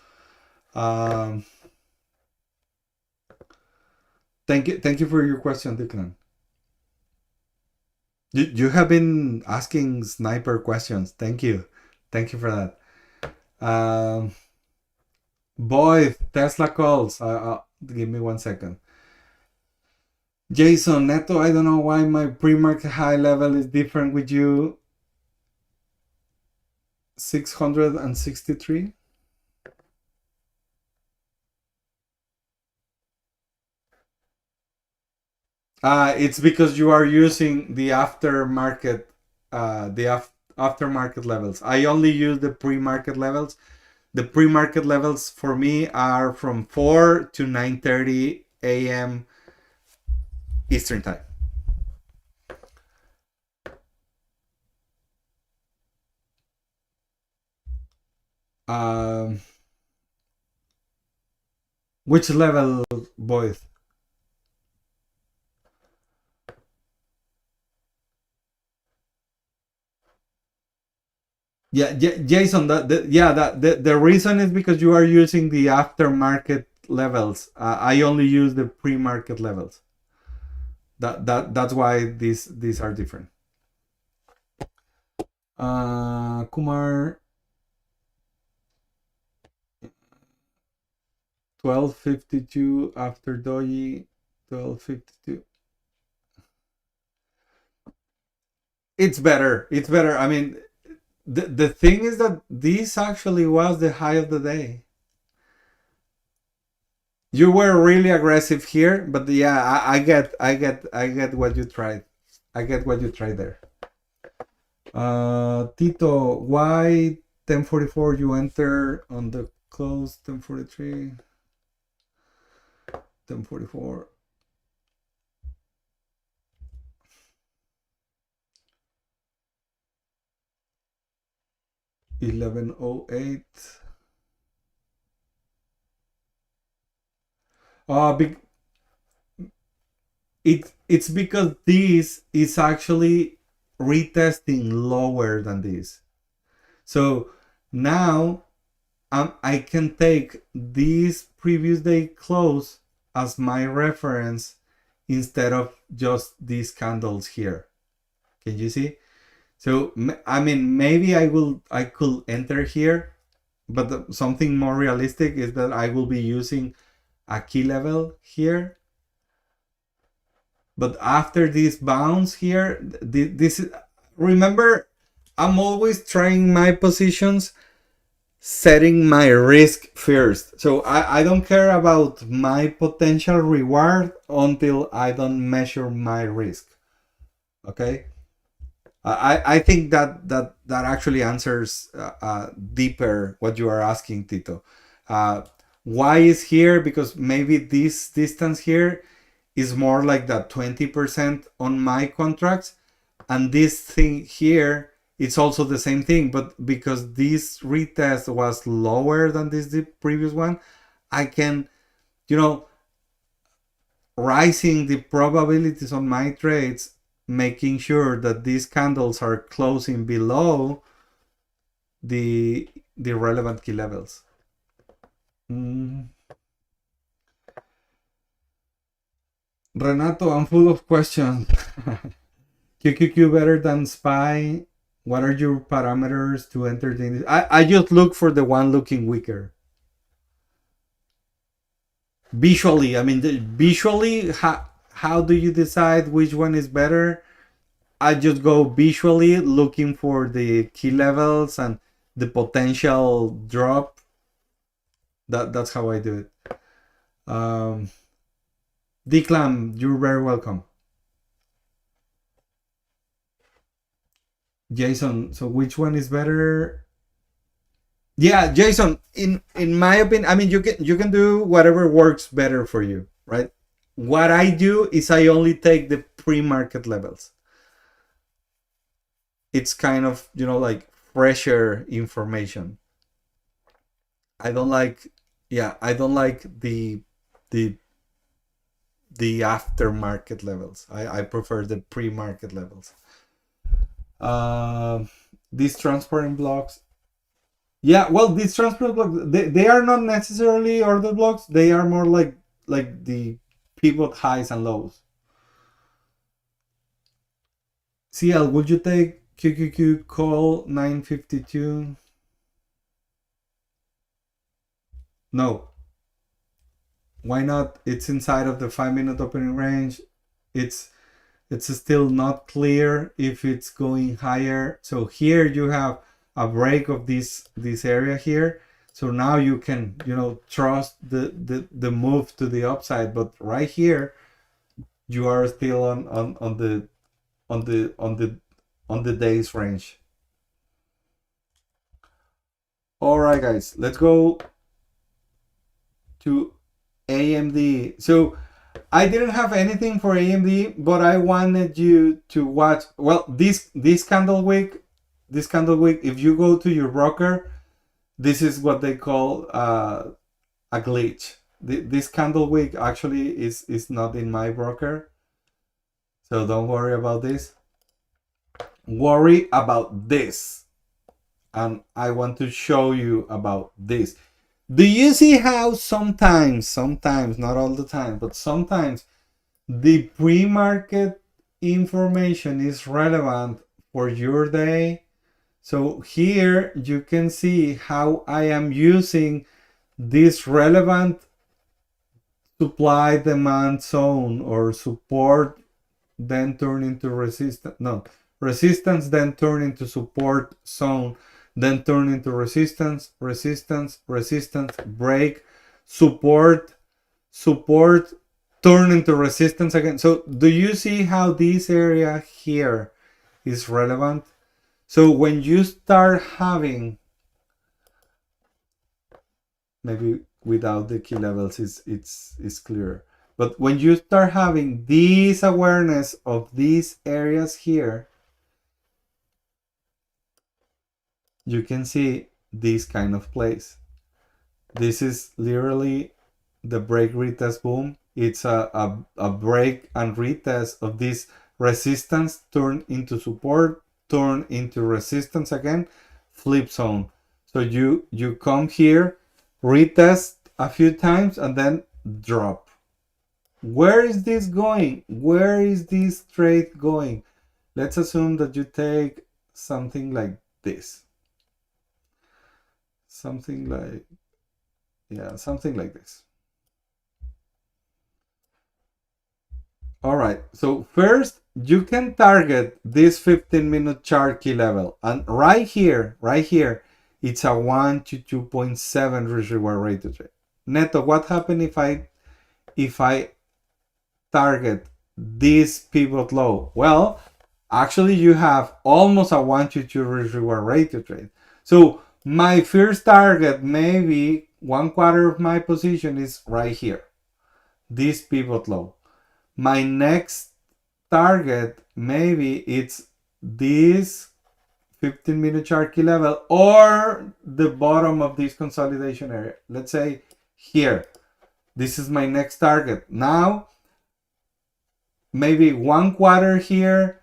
Thank you for your question, Declan. You have been asking sniper questions. Thank you for that. Um, Boy, Tesla calls. Give me 1 second. Jason, Neto, I don't know why my pre-market high level is different with you. 663. It's because you are using the aftermarket, aftermarket levels. I only use the pre-market levels. The pre-market levels for me are from 4 to 9:30 a.m. Eastern time. Um, which level, boys? Yeah, Jason. The reason is because you are using the aftermarket levels. I only use the pre-market levels. That's why these are different. Kumar, 12:52 after doji, 12:52. It's better. It's better. I mean, the thing is that this actually was the high of the day. You were really aggressive here, but yeah, I get what you tried. I get what you tried there. Tito, why 10:44 you enter on the close 10:43? 10:44. $11.08. Big. It's because this is actually retesting lower than this. So now I can take this previous day close as my reference instead of just these candles here. Can you see? So I mean, maybe I could enter here, but something more realistic is that I will be using a key level here. But after this bounce here, this remember, I'm always trying my positions, setting my risk first. So I don't care about my potential reward until I don't measure my risk. Okay. I think that actually answers deeper what you are asking, Tito. Why is here? Because maybe this distance here is more like that 20% on my contracts, and this thing here, it's also the same thing, but because this retest was lower than the previous one, I can, you know, rising the probabilities on my trades, making sure that these candles are closing below the relevant key levels. Renato, I'm full of questions. QQQ better than SPY? What are your parameters to enter the... I just look for the one looking weaker. Visually, I mean, visually, how do you decide which one is better? I just go visually looking for the key levels and the potential drop. That's how I do it. Declam, you're very welcome. Jason, so which one is better? Yeah, Jason, in my opinion, I mean, you can do whatever works better for you, right? What I do is I only take the pre-market levels. it's kind of, you know, like fresher information. I don't like, yeah, I don't like the the aftermarket levels. I prefer the pre-market levels. Um, these transparent blocks, yeah, well, these transparent blocks, they are not necessarily order blocks. They are more like the pivot highs and lows. CL, would you take QQQ call 952? No. Why not? It's inside of the 5-minute opening range. It's it's still not clear if it's going higher. So here you have a break of this area here. So now you can, you know, trust the move to the upside. But right here, you are still on the on the on the on the days range. All right, guys, let's go to AMD. So I didn't have anything for AMD, but I wanted you to watch. Well, this candle wick, if you go to your broker, this is what they call a glitch. This candle wick actually is not in my broker, so don't worry about this. Worry about this, and I want to show you about this. Do you see how sometimes, not all the time, but sometimes the pre-market information is relevant for your day? So here you can see how I am using this relevant supply demand zone or support, then turn into resistance. No, resistance, then turn into support zone, then turn into resistance, break, support, turn into resistance again. So do you see how this area here is relevant? So when you start having, maybe without the key levels it's clearer, but when you start having this awareness of these areas here, you can see this kind of place. This is literally the break retest boom. It's a break and retest of this resistance, turn into support, turn into resistance again, flip zone. So you come here, retest a few times, and then drop. Where is this going? Where is this trade going? Let's assume that you take something like this. Something like, yeah, something like this. All right, so first you can target this 15-minute chart key level, and right here, it's a 1 to 2.7 risk reward rate to trade. Neto, what happened if I target this pivot low? Well, actually you have almost a 1 to 2 risk reward rate to trade. So my first target, maybe 1/4 of my position, is right here, this pivot low. My next target, maybe it's this 15-minute chart key level or the bottom of this consolidation area. Let's say here, this is my next target. Now, maybe 1/4 here,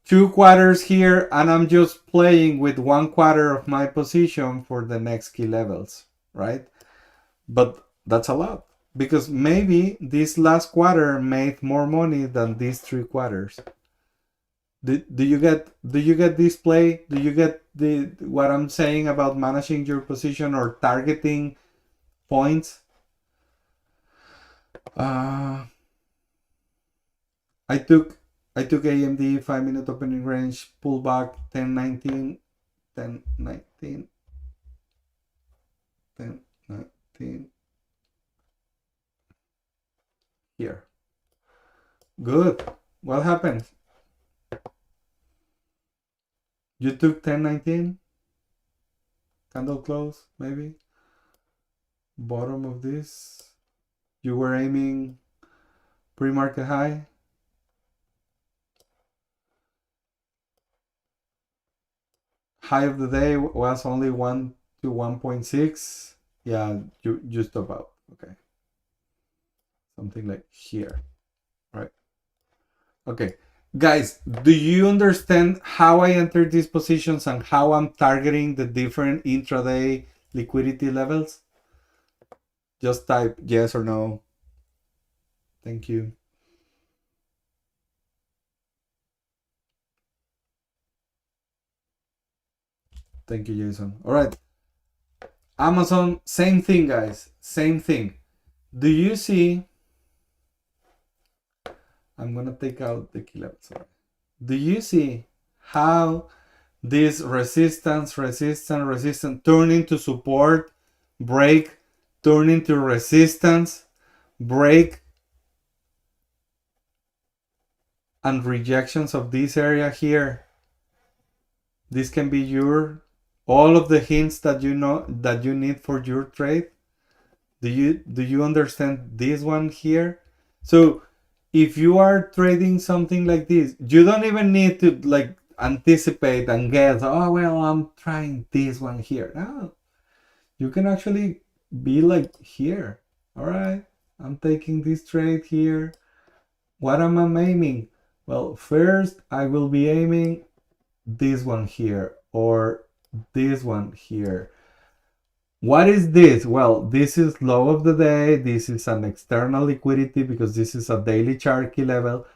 2/4 here, and I'm just playing with 1/4 of my position for the next key levels, right? But that's a lot, because maybe this last quarter made more money than these 3 quarters. Do you get this play? Do you get what I'm saying about managing your position or targeting points? I took AMD 5-minute opening range, pullback 1019, 1019, 1019 here. Good. What happened? You took 1019, candle close, maybe bottom of this. You were aiming pre-market high. high of the day was only 1 to 1.6. Yeah, you stop out. Okay. Something like here, right? Okay. Guys, do you understand how I entered these positions and how I'm targeting the different intraday liquidity levels? Just type yes or no. Thank you. Thank you, Jason. All right. Amazon, same thing, guys. Same thing. Do you see? I'm going to take out the key levels. Do you see how this resistance turn into support, break, turn into resistance, break, and rejections of this area here? This can be your all of the hints that you know that you need for your trade. Do you understand this one here? So if you are trading something like this, you don't even need to like anticipate and guess, oh well, I'm trying this one here. No, you can actually be like here. All right, I'm taking this trade here. What am I aiming? Well, first I will be aiming this one here or this one here. What is this? Well, this is low of the day. This is an external liquidity because this is a daily chart key level.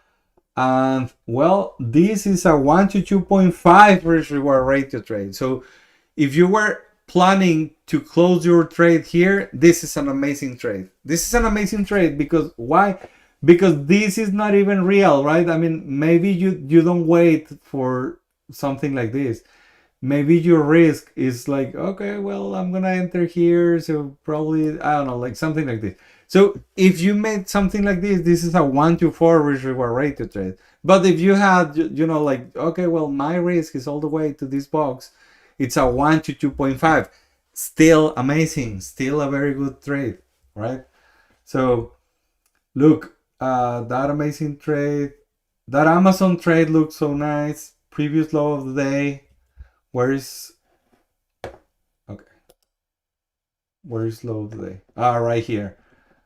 And well, this is a 1 to 2.5 risk reward ratio trade. So if you were planning to close your trade here, this is an amazing trade. This is an amazing trade because why? Because this is not even real, right? I mean, maybe you don't wait for something like this. Maybe your risk is like, okay, well, I'm gonna enter here, so probably I don't know, like something like this. So if you made something like this is a 1 to 4 risk reward ratio trade. But if you had, you know, like, okay, well, my risk is all the way to this box, it's a 1 to 2.5. Still amazing, still a very good trade, right? So look, that amazing trade, that Amazon trade looks so nice. Previous low of the day. Where is okay? Where is low of the day? Ah, right here.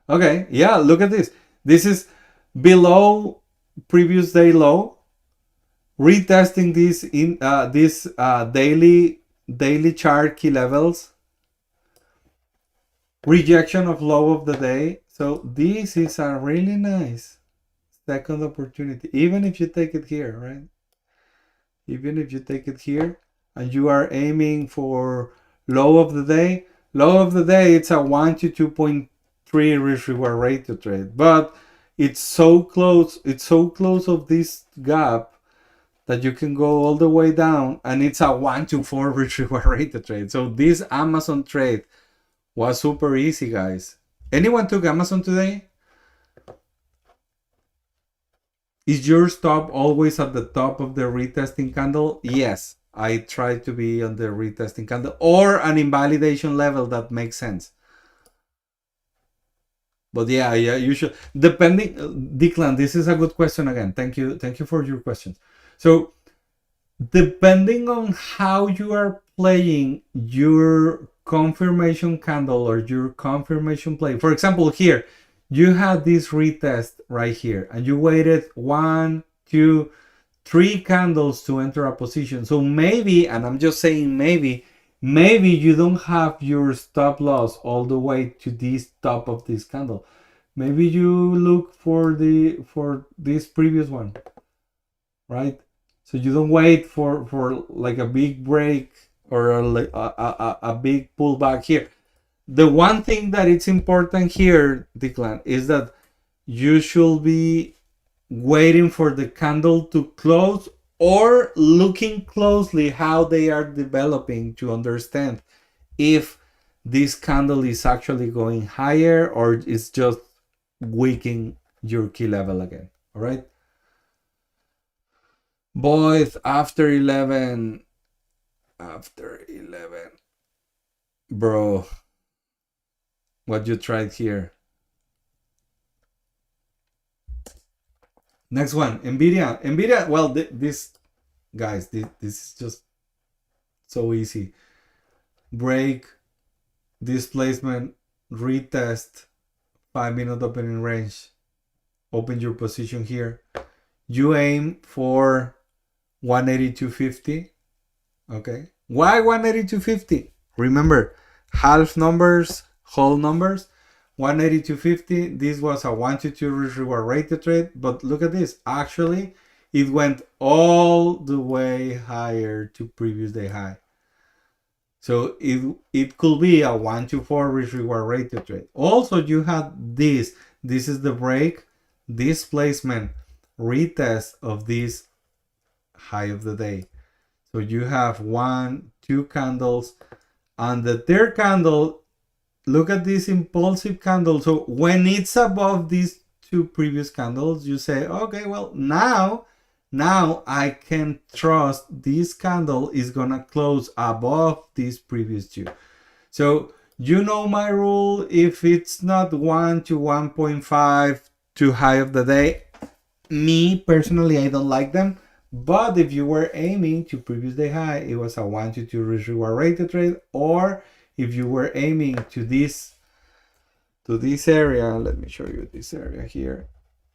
Okay, yeah, look at this. This is below previous day low. Retesting this in this daily chart key levels. Rejection of low of the day. So this is a really nice second opportunity, even if you take it here, right? Even if you take it here and you are aiming for low of the day, it's a 1 to 2.3 risk reward ratio trade, but it's so close of this gap that you can go all the way down, and it's a 1 to 4 risk reward ratio trade. So this Amazon trade was super easy, guys. Anyone took Amazon today? Is your stop always at the top of the retesting candle? Yes, I try to be on the retesting candle or an invalidation level that makes sense. But yeah, you should. Depending, Declan, this is a good question again. Thank you for your questions. So, depending on how you are playing your confirmation candle or your confirmation play, for example, here you had this retest right here and you waited 1, 2, 3 candles to enter a position. So maybe, and I'm just saying maybe you don't have your stop loss all the way to this top of this candle. Maybe you look for this previous one, right? So you don't wait for like a big break or a big pullback here. The one thing that it's important here, Declan, is that you should be waiting for the candle to close or looking closely how they are developing to understand if this candle is actually going higher or it's just weakening your key level again. All right. Boys, after 11, bro, what you tried here. Next one, Nvidia. Well, this guys, this is just So easy. Break, displacement, retest, 5-minute opening range. Open your position here. You aim for 182.50. Okay. Why 182.50? Remember, half numbers, whole numbers. 182.50. This was a 1 to 2 risk reward rated trade. But look at this. Actually, it went all the way higher to previous day high. So it could be a 1 to 4 risk reward rated trade. Also, you had this. This is the break, displacement, retest of this high of the day. So you have 1, 2 candles, and the third candle, look at this impulsive candle. So when it's above these 2 previous candles, you say, okay, well, now I can trust this candle is gonna close above these previous 2. So you know my rule, if it's not 1 to 1.5 too high of the day, me personally, I don't like them. But if you were aiming to previous day high, it was a 1 to 2 risk reward rated trade. Or if you were aiming to this area, let me show you this area here.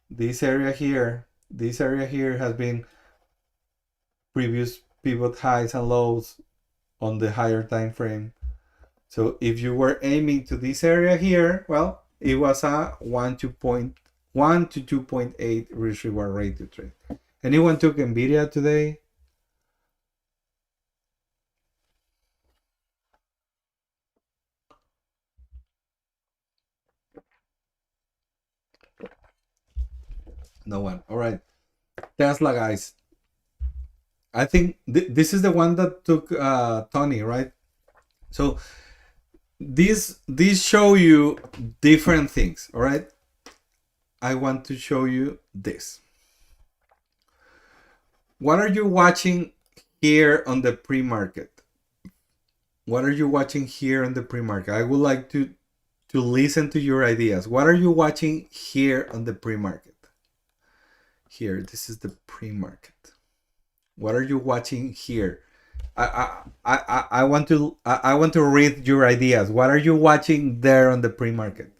This area here has been previous pivot highs and lows on the higher time frame. So if you were aiming to this area here, well, it was a 1 to 2.8 risk reward rated trade. Anyone took Nvidia today? No one. All right. Tesla, guys. I think this is the one that took Tony, right? So these show you different things. All right. I want to show you this. What are you watching here on the pre-market? What are you watching here on the pre-market? I would like to listen to your ideas. What are you watching here on the pre-market? Here, this is the pre-market. What are you watching here? I want to read your ideas. What are you watching there on the pre-market?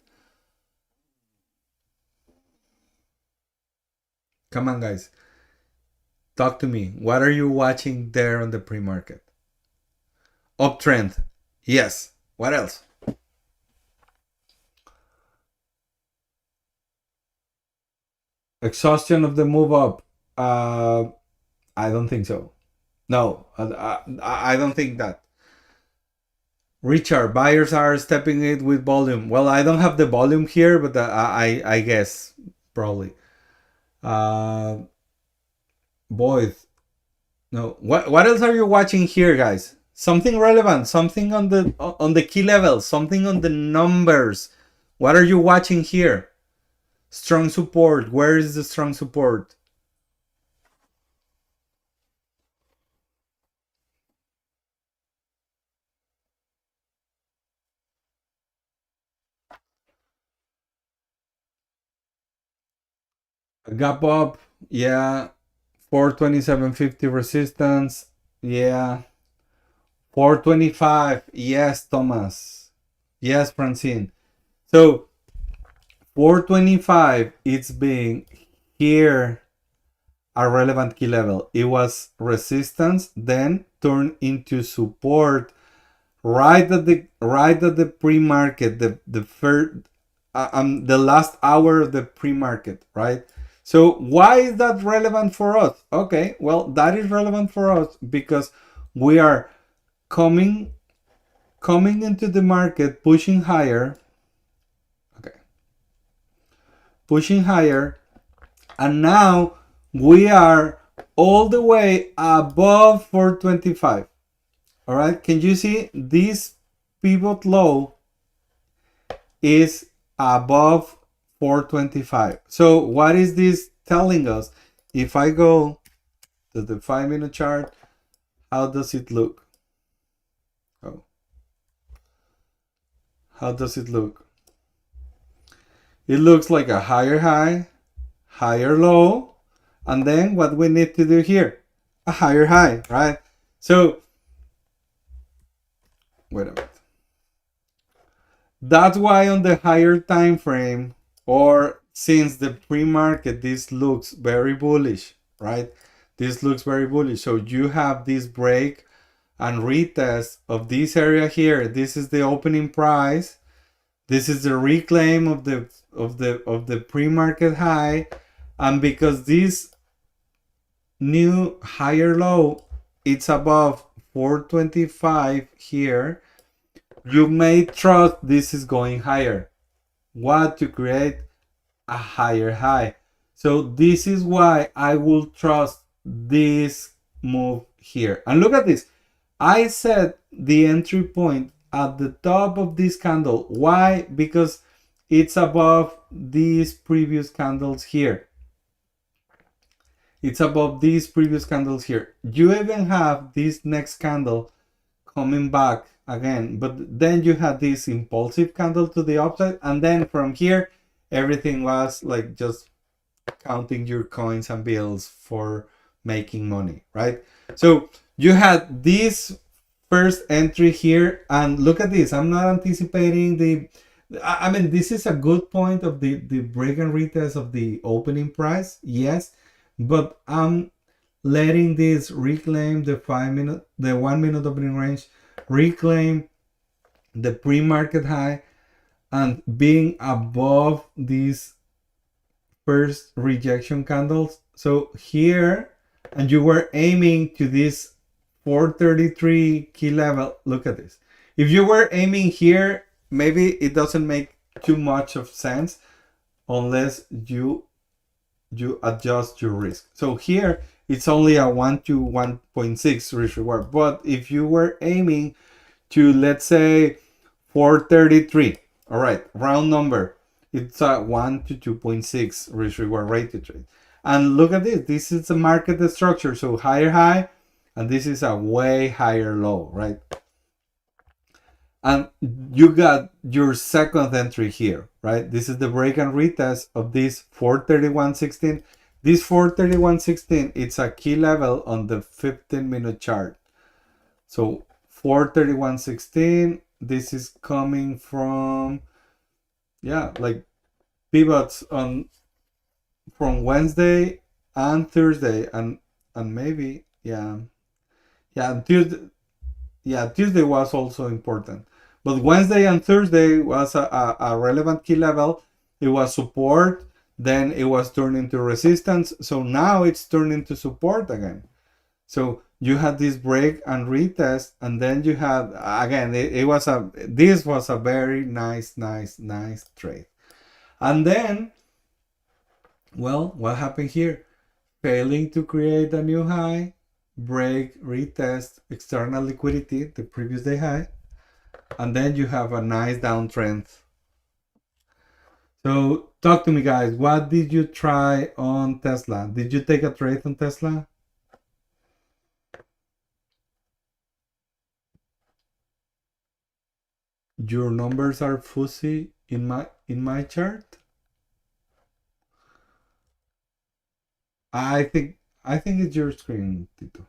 Come on, guys. Talk to me. What are you watching there on the pre-market? Uptrend. Yes. What else? Exhaustion of the move up. I don't think so. No, I don't think that. Richard, buyers are stepping it with volume. Well, I don't have the volume here, but I guess probably. Boyd, no. What else are you watching here, guys? Something relevant, something on the key levels, something on the numbers. What are you watching here? Strong support. Where is the strong support? Gap up. Yeah. 427.50 resistance. Yeah. 425. Yes, Thomas. Yes, Francine. So 425, it's being here a relevant key level. It was resistance, then turned into support right at the pre-market, the first the last hour of the pre-market, right? So why is that relevant for us? Okay, well, that is relevant for us because we are coming into the market, pushing higher. Okay. Pushing higher, and now we are all the way above 425. All right, can you see this pivot low is above 425? So what is this telling us? If I go to the 5-minute chart, how does it look? Oh, how does it look? It looks like a higher high, higher low, and then what we need to do here, a higher high, right? So Wait a minute. That's why on the higher time frame, or since the pre-market, this looks very bullish, right? This looks very bullish. So you have this break and retest of this area here. This is the opening price. This is the reclaim of the pre-market high, and because this new higher low, it's above 425 here, you may trust this is going higher. What? To create a higher high. So this is why I will trust this move here. And look at this. I set the entry point at the top of this candle. Why? Because it's above these previous candles here. It's above these previous candles here. You even have this next candle coming back again, but then you had this impulsive candle to the upside, and then from here everything was like just counting your coins and bills for making money, right? So you had this first entry here, and look at this. I'm not anticipating I mean, this is a good point of the break and retest of the opening price, yes, but I'm letting this reclaim the 1 minute opening range, reclaim the pre-market high, and being above these first rejection candles. So here, and you were aiming to this 433 key level. Look at this. If you were aiming here, maybe it doesn't make too much of sense unless you adjust your risk. So here it's only a 1 to 1.6 risk reward. But if you were aiming to, let's say, 433, all right, round number, it's a 1 to 2.6 risk reward rate to trade. And look at this. This is a market structure. So higher high, and this is a way higher low, right? And you got your second entry here, right? This is the break and retest of this 431.16. This 431.16, it's a key level on the 15-minute chart. So 431.16, this is coming from, yeah, like pivots on from Wednesday and Thursday, and maybe, Tuesday was also important. But Wednesday and Thursday was a relevant key level. It was support, then it was turned into resistance. So now it's turned into support again. So you had this break and retest, and then you had, again, this was a very nice trade. And then, well, what happened here? Failing to create a new high, break, retest, external liquidity, the previous day high, and then you have a nice downtrend. So talk to me, guys. What did you try on Tesla? Did you take a trade on Tesla? Your numbers are fuzzy in my chart. I think it's your screen, Tito.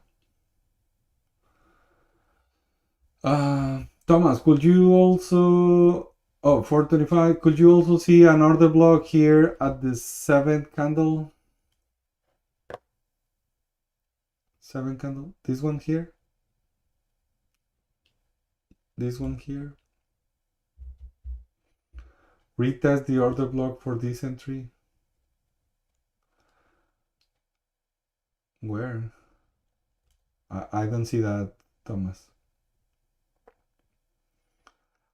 Thomas, could you also, 425, could you also see an order block here at the 7th candle? 7th candle, this one here? This one here? Retest the order block for this entry. Where? I don't see that, Thomas.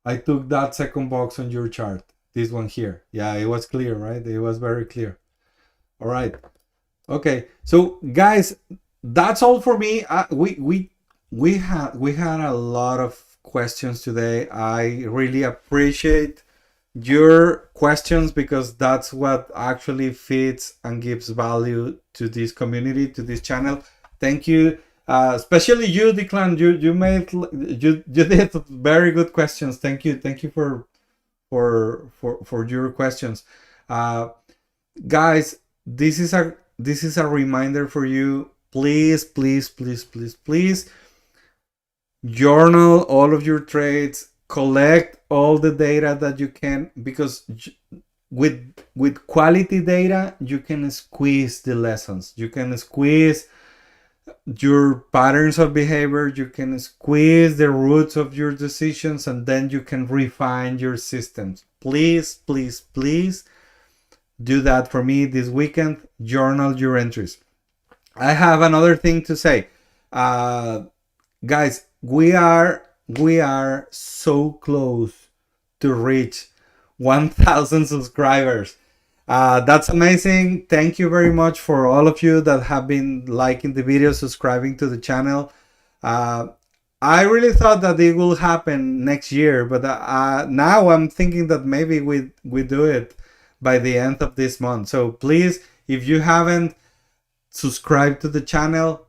I took that second box on your chart. This one here. Yeah, it was clear, right? It was very clear. All right. Okay. So guys, that's all for me. We had a lot of questions today. I really appreciate your questions because that's what actually fits and gives value to this community, to this channel. Thank you. Especially you, Declan, you did very good questions. Thank you for your questions. Guys, this is a reminder for you. Please journal all of your trades, collect all the data that you can, because with quality data you can squeeze the lessons, you can squeeze your patterns of behavior, you can squeeze the roots of your decisions, and then you can refine your systems. Please, please, please do that for me this weekend. Journal your entries. I have another thing to say. Guys, we are so close to reach 1,000 subscribers. That's amazing. Thank you very much for all of you that have been liking the video, subscribing to the channel. I really thought that it will happen next year, but now I'm thinking that maybe we do it by the end of this month. So please, if you haven't subscribed to the channel,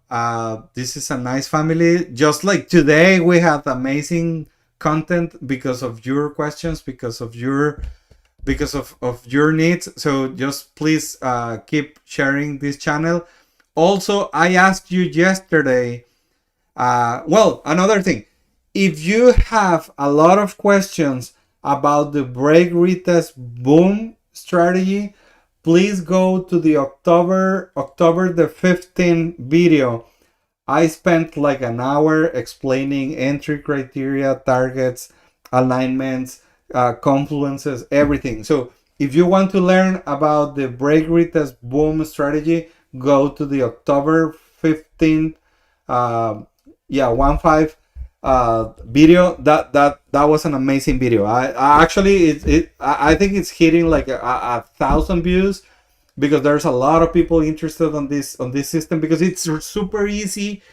this is a nice family. Just like today, we had amazing content because of your questions, because of your needs. So just please keep sharing this channel. Also, I asked you yesterday, well, another thing, if you have a lot of questions about the break retest boom strategy, please go to the October the 15th video. I spent like an hour explaining entry criteria, targets, alignments, confluences, everything. So if you want to learn about the break retest boom strategy, go to the October 15th 1-5 video. That was an amazing video. I actually I think it's hitting like a 1,000 views, because there's a lot of people interested on this system, because it's super easy.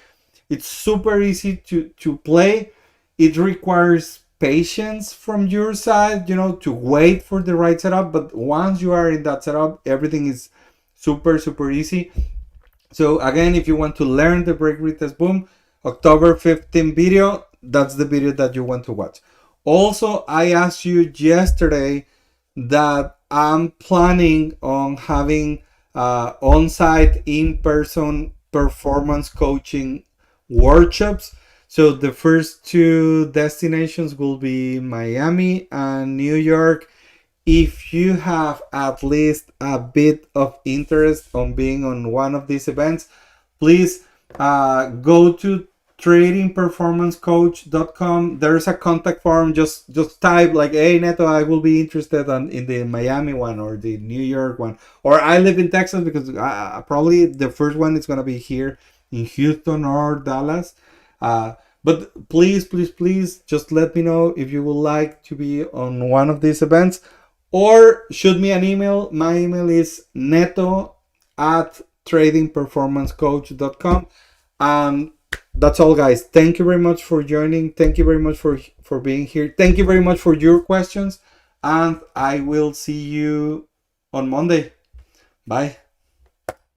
It's super easy to play. It requires patience from your side, to wait for the right setup. But once you are in that setup, everything is super easy. So again, if you want to learn the break retest boom, October 15 video, that's the video that you want to watch. Also, I asked you yesterday that I'm planning on having on-site, in-person performance coaching workshops. So the first two destinations will be Miami and New York. If you have at least a bit of interest on being on one of these events, please go to tradingperformancecoach.com. There's a contact form. Just type like, hey Neto, I will be interested in the Miami one or the New York one, or I live in Texas, because probably the first one is going to be here in Houston or Dallas. But please just let me know if you would like to be on one of these events, or shoot me an email. My email is neto@tradingperformancecoach.com. That's all, guys. Thank you very much for joining. Thank you very much for being here. Thank you very much for your questions, and I will see you on Monday. Bye.